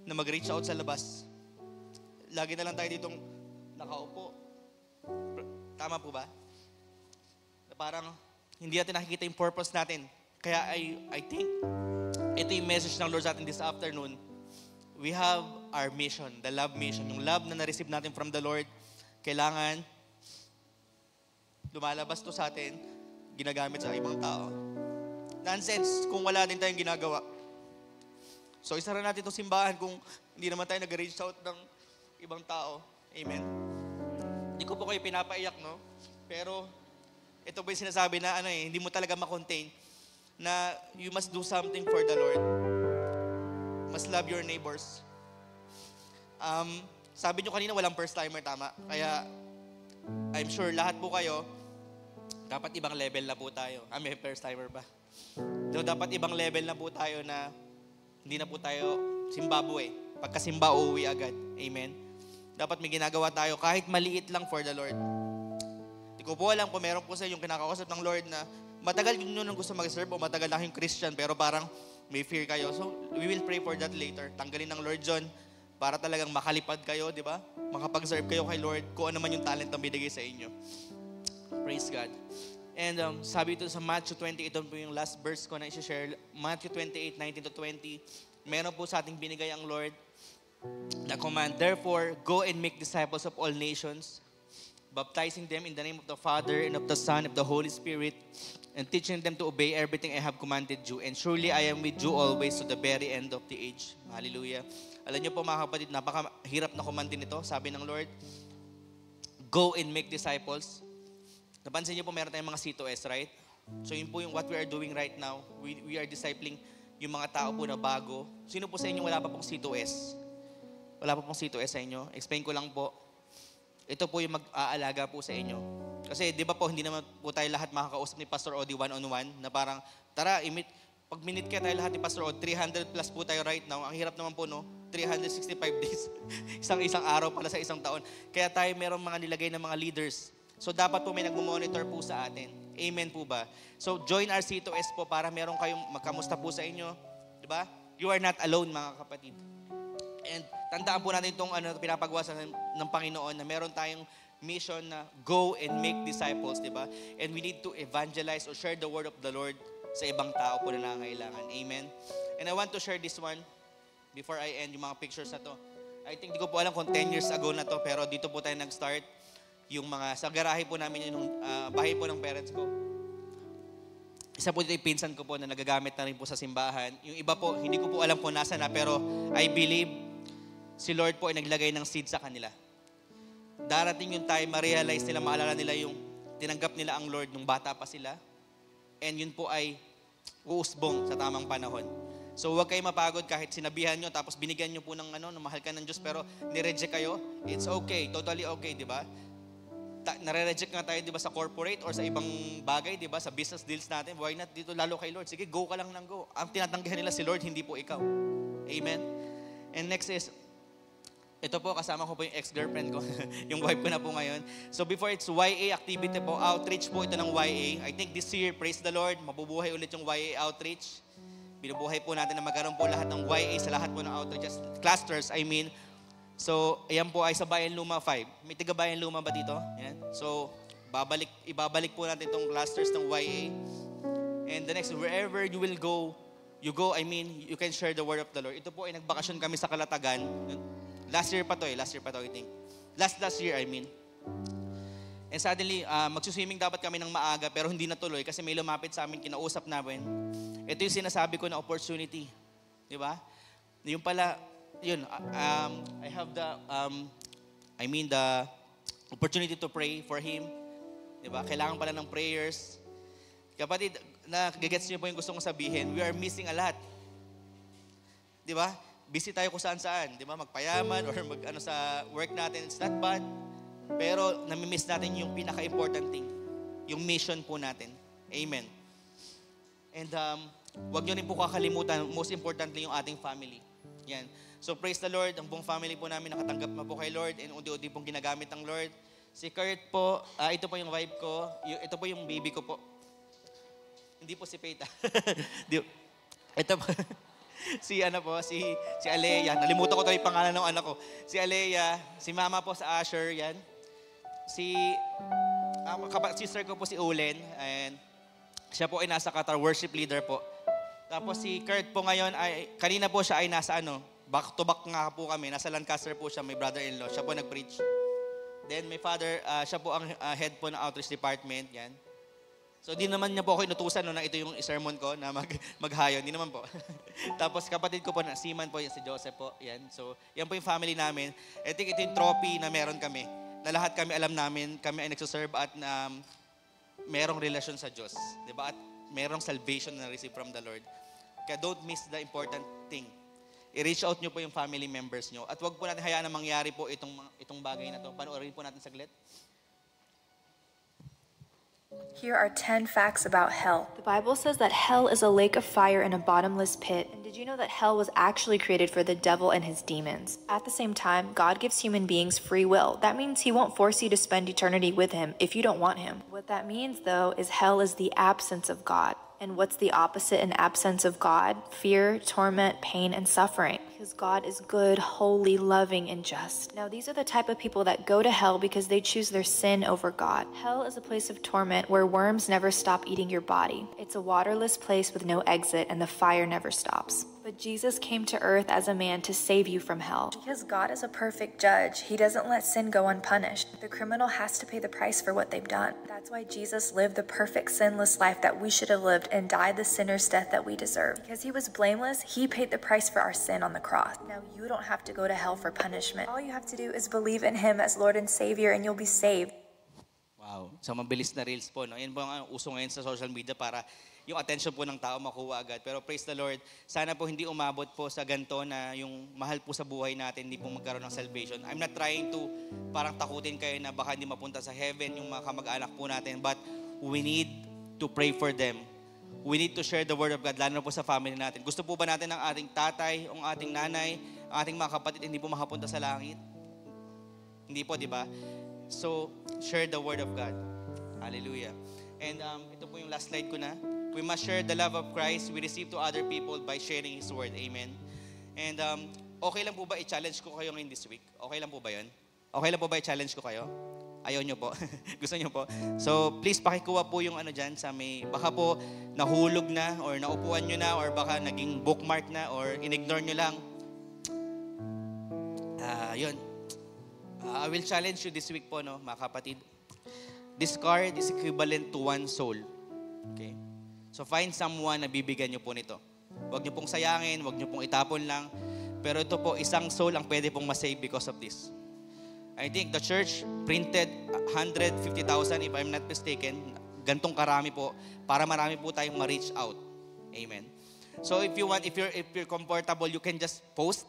na mag-reach out sa labas. Lagi na lang tayo ditong nakaupo. Tama po ba? Parang hindi natin nakikita yung purpose natin. Kaya I think ito yung message ng Lord sa atin this afternoon. We have our mission, the love mission. Yung love na na-receive natin from the Lord, kailangan lumalabas to sa atin, ginagamit sa ibang tao. Nonsense kung wala din tayong ginagawa. So isara natin itong simbahan kung hindi naman tayo nag-reach out ng ibang tao. Amen. Hindi ko po kayo pinapaiyak, no? Pero ito po yung sinasabi na hindi mo talaga makontain na you must do something for the Lord. Must love your neighbors. Sabi nyo kanina walang first timer, tama? Kaya I'm sure lahat po kayo, dapat ibang level na po tayo. May first timer ba? So, dapat ibang level na po tayo na hindi na po tayo Zimbabwe. Pagka-simba, uuwi agad. Amen? Dapat may ginagawa tayo kahit maliit lang for the Lord. Hindi ko po alam kung meron po sa yung kinakausap ng Lord na matagal nyo nang gusto mag-serve o matagal na kayong Christian pero parang may fear kayo. So, we will pray for that later. Tanggalin ng Lord John para talagang makalipad kayo, di ba? Makapag-serve kayo kay Lord kung ano man yung talent na binigay sa inyo. Praise God. And sabi ito sa Matthew 28, ito po yung last verse ko na i-share. Matthew 28, 19-20. Meron po sa ating binigay ang Lord na command, therefore, go and make disciples of all nations, baptizing them in the name of the Father and of the Son and of the Holy Spirit, and teaching them to obey everything I have commanded you. And surely I am with you always to the very end of the age. Hallelujah. Alam niyo po mga kapatid, napakahirap na commandin ito, sabi ng Lord. go and make disciples. Napansin niyo po meron tayong mga C2S, right? So yun po yung what we are doing right now. We are discipling yung mga tao po na bago. Sino po sa inyo wala pa pong C2S? Wala pa pong C2S sa inyo? Explain ko lang po. Ito po yung mag-aalaga po sa inyo. Kasi di ba po, hindi naman po tayo lahat makakausap ni Pastor Odi one-on-one na parang, tara, pag minute kaya tayo lahat ni Pastor Odi, 300 plus po tayo right now. Ang hirap naman po, no? 365 days. isang araw pala sa isang taon. Kaya tayo merong mga nilagay ng mga leaders. So dapat po may nagmo-monitor po sa atin. Amen po ba? So join our C2S po para meron kayong magkamusta po sa inyo. Di ba? You are not alone, mga kapatid. And tandaan po natin itong pinapagawasan ng Panginoon na meron tayong mission na go and make disciples, di ba? And we need to evangelize or share the word of the Lord sa ibang tao po na nangangailangan. Amen? And I want to share this one before I end yung mga pictures na to. I think di ko po alam kung 10 years ago na to, pero dito po tayo nag-start. Yung mga, sa garahe po namin yung bahay po ng parents ko. Isa po dito yung pinsan ko po na nagagamit na rin po sa simbahan. Yung iba po, hindi ko po alam kung nasa na, pero I believe si Lord po ay naglagay ng seed sa kanila. Darating yung time, ma-realize nila, maalala nila yung tinanggap nila ang Lord nung bata pa sila. And yun po ay uusbong sa tamang panahon. So huwag kayo mapagod kahit sinabihan nyo, tapos binigyan nyo po ng mahal ka ng Diyos, pero nireject kayo. It's okay, totally okay, di ba? Nare-reject nga tayo, di ba, sa corporate or sa ibang bagay, di ba, sa business deals natin. Why not dito lalo kay Lord? Sige, go ka lang ng go. Ang tinatanggihan nila si Lord, hindi po ikaw. Amen? And next is, ito po, kasama ko po yung ex-girlfriend ko. Yung wife ko na po ngayon. So before it's YA activity po, outreach po ito ng YA. I think this year, praise the Lord, mabubuhay ulit yung YA outreach. Binubuhay po natin na magkaroon po lahat ng YA sa lahat po ng outreach clusters, I mean. So, ayan po ay sa Bayan Luma 5. May taga Bayan Luma ba dito? Ayan. So, ibabalik po natin itong clusters ng YA. And the next, wherever you will go, you can share the word of the Lord. Ito po ay nagbakasyon kami sa Kalatagan. Last year pa to, I think. Last year, I mean. And suddenly, magsuswimming dapat kami ng maaga, pero hindi natuloy kasi may lumapit sa amin, kinausap namin. Ito yung sinasabi ko na opportunity. Di ba? Yung pala, yun, I have the opportunity to pray for him. Diba? Kailangan pala ng prayers. Kapatid, nagigets niyo po yung gusto kong sabihin, we are missing a lot. Diba? Busy tayo kung saan-saan. Diba? Magpayaman or sa work natin, it's not bad. Pero namimiss natin yung pinaka-important thing. Yung mission po natin. Amen. And wag nyo rin po kakalimutan, most importantly, yung ating family. Yan. So praise the Lord, ang buong family po namin nakatanggap na po kay Lord and unti-unti pong ginagamit ng Lord. Si Kurt po, ito po yung wife ko, ito po yung baby ko po. Hindi po si Peita. Ito po, si Alea, nalimutan ko ito yung pangalan ng anak ko. Si Alea, si mama po sa Asher, yan. Sister ko po si Ulen, and siya po ay nasa Qatar, worship leader po. Tapos si Kurt po ngayon, kanina po siya ay nasa back to back nga po kami. Nasa Lancaster po siya, may brother-in-law. Siya po nag-preach. Then my father, siya po ang head po ng outreach department. Yan. So di naman niya po ako inutusan na ito yung sermon ko na maghayo. Hindi naman po. Tapos kapatid ko po na Seaman po, yan, si Joseph po. Yan. So yan po yung family namin. I think ito yung trophy na meron kami. Na lahat kami alam namin, kami ay nagsuserve at merong relasyon sa Diyos. Diba? At merong salvation na receive from the Lord. Kaya don't miss the important thing. I-reach out nyo po yung family members nyo. At wag po natin hayaan na mangyari po itong bagay na to. Panoorin po natin saglit. Here are 10 facts about hell. The Bible says that hell is a lake of fire and a bottomless pit. And did you know that hell was actually created for the devil and his demons? At the same time, God gives human beings free will. That means he won't force you to spend eternity with him if you don't want him. What that means, though, is hell is the absence of God. And what's the opposite in absence of God? Fear, torment, pain, and suffering. Because God is good, holy, loving, and just. Now, these are the type of people that go to hell because they choose their sin over God. Hell is a place of torment where worms never stop eating your body. It's a waterless place with no exit, and the fire never stops. But Jesus came to earth as a man to save you from hell. Because God is a perfect judge, he doesn't let sin go unpunished. The criminal has to pay the price for what they've done. That's why Jesus lived the perfect sinless life that we should have lived and died the sinner's death that we deserve. Because he was blameless, he paid the price for our sin on the cross. Now you don't have to go to hell for punishment. All you have to do is believe in him as Lord and Savior and you'll be saved. Wow. So mabilis na reels po, no? Yan po ang uso ngayon sa social media para yung attention po ng tao makuha agad. Pero praise the Lord, sana po hindi umabot po sa ganito na yung mahal po sa buhay natin, hindi po magkaroon ng salvation. I'm not trying to parang takutin kayo na baka hindi mapunta sa heaven yung mga kamag-anak po natin, but we need to pray for them. We need to share the word of God, lalo na po sa family natin. Gusto po ba natin ang ating tatay, ang ating nanay, ang ating mga kapatid hindi po makapunta sa langit? Hindi po, di ba? So, share the word of God. Hallelujah. And ito po yung last slide ko na. We must share the love of Christ we receive to other people by sharing His word. Amen. And okay lang po ba i-challenge ko kayo ngayon this week? Okay lang po ba yun? Okay lang po ba i-challenge ko kayo? Ayaw nyo po? Gusto nyo po? So, please pakikuha po yung ano dyan sa may, baka po nahulog na or naupuan nyo na or baka naging bookmark na or in-ignore nyo lang. Yun. I will challenge you this week po, no, mga kapatid. This card is equivalent to one soul. Okay? So find someone na bibigyan nyo po nito. Huwag nyo pong sayangin, huwag nyo pong itapon lang. Pero ito po, isang soul ang pwede pong masave because of this. I think the church printed 150,000 if I'm not mistaken. Gantong karami po para marami po tayong ma-reach out. Amen. So if you want, if you're comfortable, you can just post.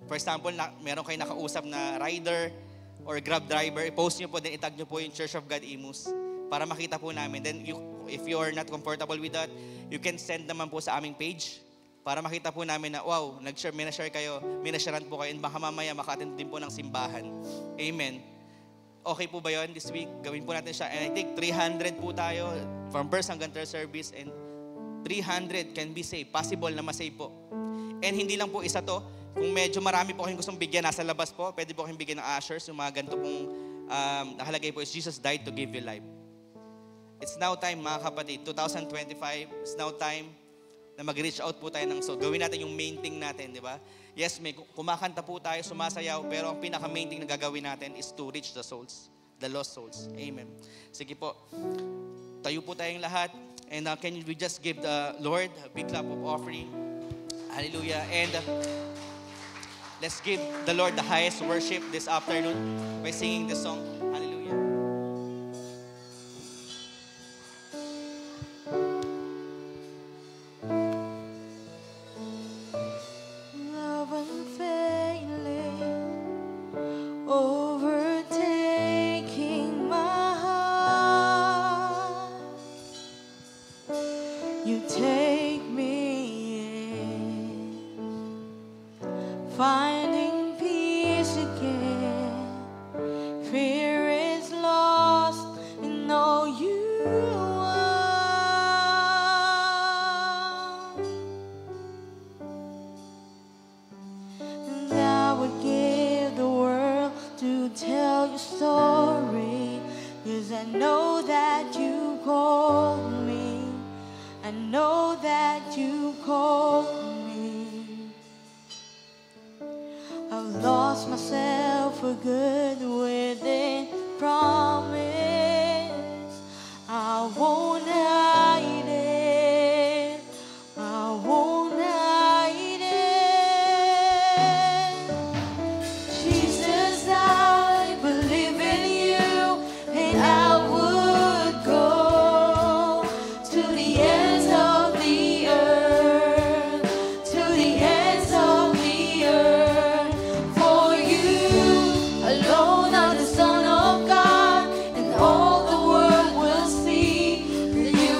For example, meron kayo nakausap na rider or grab driver, i-post nyo po, then itag nyo po yung Church of God Imus para makita po namin. Then if you are not comfortable with that, you can send naman po sa aming page para makita po namin na, wow, may na-share kayo, may na-sharean po kayo, and baka mamaya maka-attend din po ng simbahan. Amen. Okay po ba yun this week? Gawin po natin siya. And I think 300 po tayo from first hanggang third service, and 300 can be saved. Possible na ma-save po. And hindi lang po isa to. Kung medyo marami po kayong gustong bigyan, nasa labas po, pwede po kayong bigyan ng ushers. Yung mga ganito pong nakalagay po is Jesus died to give you life. It's now time, mga kapatid, 2025, it's now time na mag-reach out po tayo ng soul. Gawin natin yung main thing natin, di ba? Yes, may kumakanta po tayo, sumasayaw, pero ang pinaka-main thing na gagawin natin is to reach the souls, the lost souls. Amen. Sige po, tayo po tayong lahat, and can we just give the Lord a big clap of offering? Hallelujah. And let's give the Lord the highest worship this afternoon by singing this song. Hallelujah. Love unfailing, overtaking my heart. You take me in, finding peace again. Fear is lost in all you are. And I would give the world to tell your story, 'cause I know that you called me. I know that you called me. I've lost myself for good within promise. I won't hide it. I won't hide it. Jesus, I believe in you, and I would go to the ends of the earth, to the ends of the earth. For you alone are the Son of God, and all the world will see that you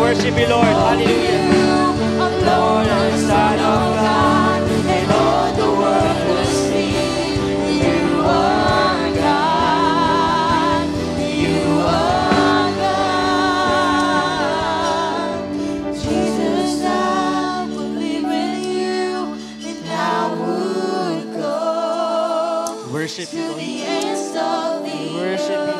worship you, Lord. Hallelujah. Lord, the Son of God, and all the world will see you are God. You are God. Jesus, I believe in you, and I would go. Worship you, Lord. Worship you,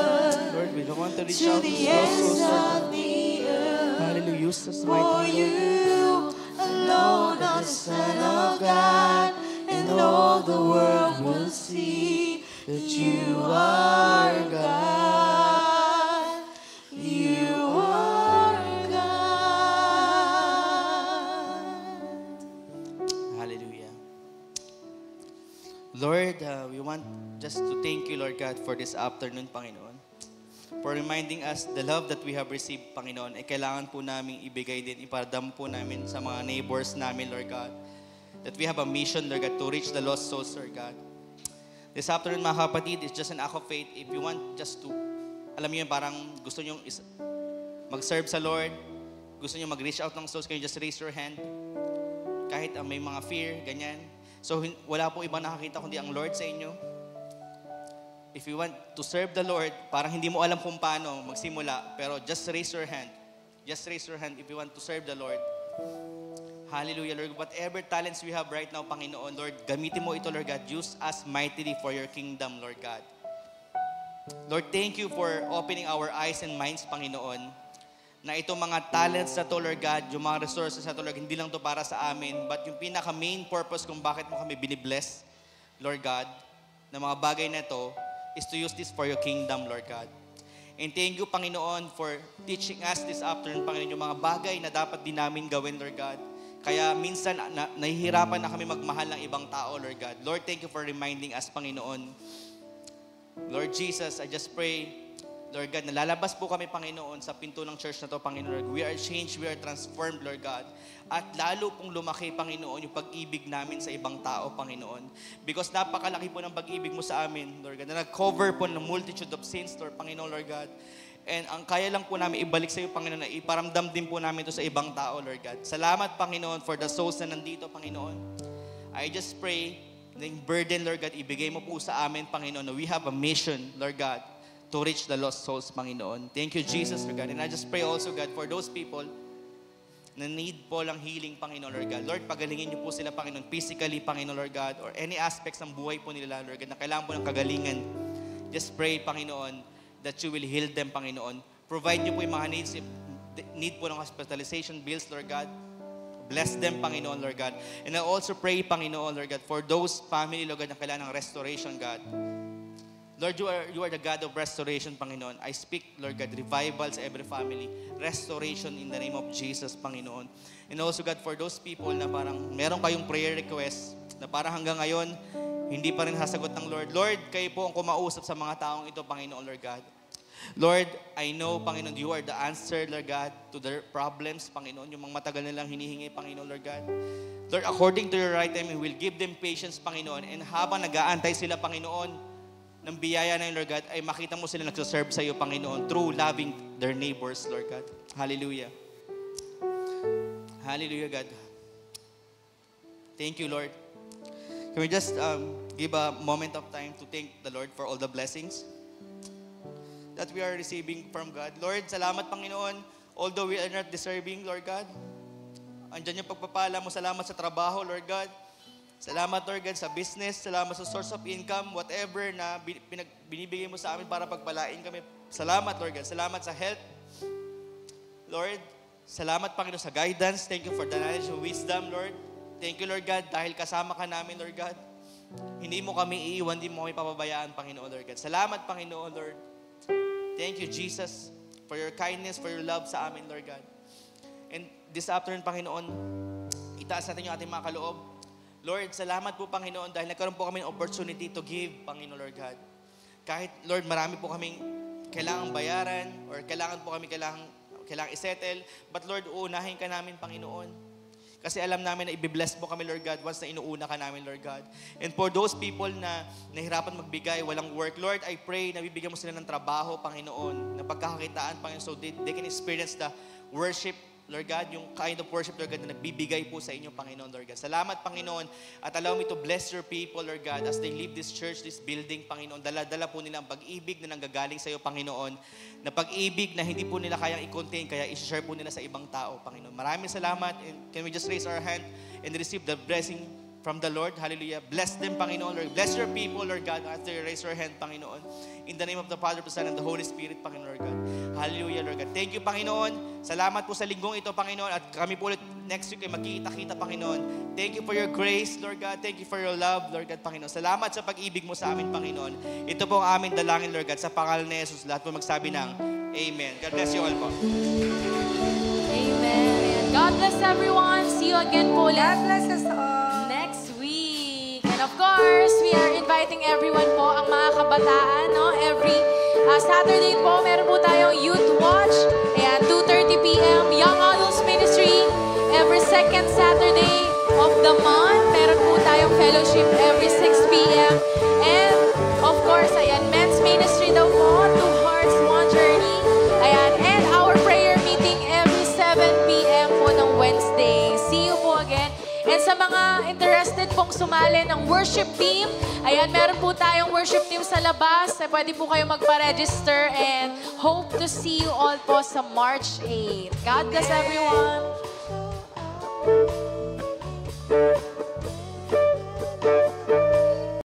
Lord. We don't want to reach out to the ends of the earth. Hallelujah. Use us mighty, Lord. Alone are the Son of God, and all the world will see that you are God. You are God. Hallelujah. Lord, we want just to thank you, Lord God, for this afternoon, Panginoon. For reminding us the love that we have received, Panginoon, ay kailangan po namin ibigay din, iparadam po namin sa mga neighbors namin, Lord God. That we have a mission, Lord God, to reach the lost souls, Lord God. This afternoon, mga kapatid, it's just an act of faith. If you want just to, alam niyo yun, parang gusto niyo mag-serve sa Lord, gusto niyo mag-reach out ng souls, can you just raise your hand? Kahit may mga fear, ganyan. So, wala po ibang nakakita kundi ang Lord sa inyo. If you want to serve the Lord, parang hindi mo alam kung paano magsimula, pero just raise your hand. Just raise your hand if you want to serve the Lord. Hallelujah, Lord. Whatever talents we have right now, Panginoon, Lord, gamitin mo ito, Lord God. Use us mightily for your kingdom, Lord God. Lord, thank you for opening our eyes and minds, Panginoon, na itong mga talents na to, Lord God, yung mga resources na to, Lord, hindi lang to para sa amin, but yung pinaka-main purpose kung bakit mo kami binibless, Lord God, na mga bagay na to, is to use this for your kingdom, Lord God. And thank you, Panginoon, for teaching us this afternoon, Panginoon, yung mga bagay na dapat din namin gawin, Lord God. Kaya minsan, nahihirapan na kami magmahal ng ibang tao, Lord God. Lord, thank you for reminding us, Panginoon. Lord Jesus, I just pray, Lord God, nalalabas po kami, Panginoon, sa pinto ng church na to, Panginoon. We are changed, we are transformed, Lord God. At lalo pong lumaki, Panginoon, yung pag-ibig namin sa ibang tao, Panginoon. Because napakalaki po ng pag-ibig mo sa amin, Lord God, na nag-cover po ng multitude of sins, Lord, Panginoon, Lord God. And ang kaya lang po namin ibalik sa iyo, Panginoon, na iparamdam din po namin ito sa ibang tao, Lord God. Salamat, Panginoon, for the souls na nandito, Panginoon. I just pray na yung burden, Lord God, ibigay mo po sa amin, Panginoon, na we have a mission, Lord God, to reach the lost souls, Panginoon. Thank you, Jesus, Lord God. And I just pray also, God, for those people na need po lang healing, Panginoon, Lord God. Lord, pagalingin niyo po sila, Panginoon, physically, Panginoon, Lord God, or any aspects ng buhay po nila, Lord God, na kailangan po ng kagalingan. Just pray, Panginoon, that you will heal them, Panginoon. Provide niyo po yung mga needs, need po ng hospitalization bills, Lord God. Bless them, Panginoon, Lord God. And I also pray, Panginoon, Lord God, for those family, Lord God, na kailangan ng restoration, God. Lord, you are the God of restoration, Panginoon. I speak, Lord God, revival sa every family. Restoration in the name of Jesus, Panginoon. And also, God, for those people na parang meron kayong prayer request na parang hanggang ngayon, hindi pa rin hasagot ng Lord. Lord, kayo po ang kumausap sa mga taong ito, Panginoon, Lord God. Lord, I know, Panginoon, you are the answer, Lord God, to their problems, Panginoon. Yung mga matagal nilang hinihingi, Panginoon, Lord God. Lord, according to your right time, we will give them patience, Panginoon. And habang nag-aantay sila, Panginoon, ng biyaya na yun, Lord God, ay makita mo sila nagsaserve sa iyo, Panginoon, through loving their neighbors, Lord God. Hallelujah. Hallelujah, God. Thank you, Lord. Can we just give a moment of time to thank the Lord for all the blessings that we are receiving from God. Lord, salamat, Panginoon. Although we are not deserving, Lord God, andyan yung pagpapala mo. Salamat sa trabaho, Lord God. Salamat, Lord God, sa business. Salamat sa source of income, whatever na binibigay mo sa amin para pagpalain kami. Salamat, Lord God. Salamat sa health. Lord, salamat, Panginoon, sa guidance. Thank you for the knowledge and wisdom, Lord. Thank you, Lord God, dahil kasama ka namin, Lord God. Hindi mo kami iiwan, hindi mo kami papabayaan, Panginoon, Lord God. Salamat, Panginoon, Lord. Thank you, Jesus, for your kindness, for your love sa amin, Lord God. And this afternoon, Panginoon, itaas natin yung ating mga kaloob. Lord, salamat po, Panginoon, dahil nagkaroon po kami ng opportunity to give, Panginoon, Lord God. Kahit, Lord, marami po kaming kailangang bayaran or kailangan isettle. But, Lord, uunahin ka namin, Panginoon. Kasi alam namin na i-bless mo kami, Lord God, once na inuuna ka namin, Lord God. And for those people na nahirapan magbigay, walang work, Lord, I pray na bibigyan mo sila ng trabaho, Panginoon, na pagkakakitaan, Panginoon, so they can experience the worship Lord God, yung kind of worship, Lord God, na nagbibigay po sa inyo, Panginoon, Lord God. Salamat, Panginoon, at allow me to bless your people, Lord God, as they leave this church, this building, Panginoon. Dala-dala po nila ang pag-ibig na nanggagaling sa iyo, Panginoon, na pag-ibig na hindi po nila kayang i-contain, kaya i-share po nila sa ibang tao, Panginoon. Maraming salamat, and can we just raise our hand and receive the blessing from the Lord? Hallelujah. Bless them, Panginoon, Lord. Bless your people, Lord God, after you raise your hand, Panginoon. In the name of the Father, the Son, and the Holy Spirit, Panginoon, Lord God. Hallelujah, Lord God. Thank you, Panginoon. Salamat po sa linggong ito, Panginoon. At kami po ulit next week ay magkikita-kita, Panginoon. Thank you for your grace, Lord God. Thank you for your love, Lord God, Panginoon. Salamat sa pag-ibig mo sa amin, Panginoon. Ito po ang aming dalangin, Lord God. Sa pangalan ni Jesus, lahat po magsabi ng Amen. God bless you all po. Amen. And God bless everyone. See you again po ulit God bless us all. next week. And of course, we are inviting everyone po, ang mga kabataan, no? Every Saturday po, meron po tayong Youth Watch. Ayan, 2:30 p.m. Young Adults Ministry. Every second Saturday of the month, meron po tayong fellowship every 6 p.m. And of course, ayan, Men's Ministry daw po, Two Hearts, One Journey. Ayan, and our prayer meeting every 7 p.m. po ng Wednesday. See you po again. And sa mga interested pong sumali ng worship team, ayan, meron po tayong worship team sa labas. Pwede po kayo magpa-register and hope to see you all po sa March 8. God bless everyone.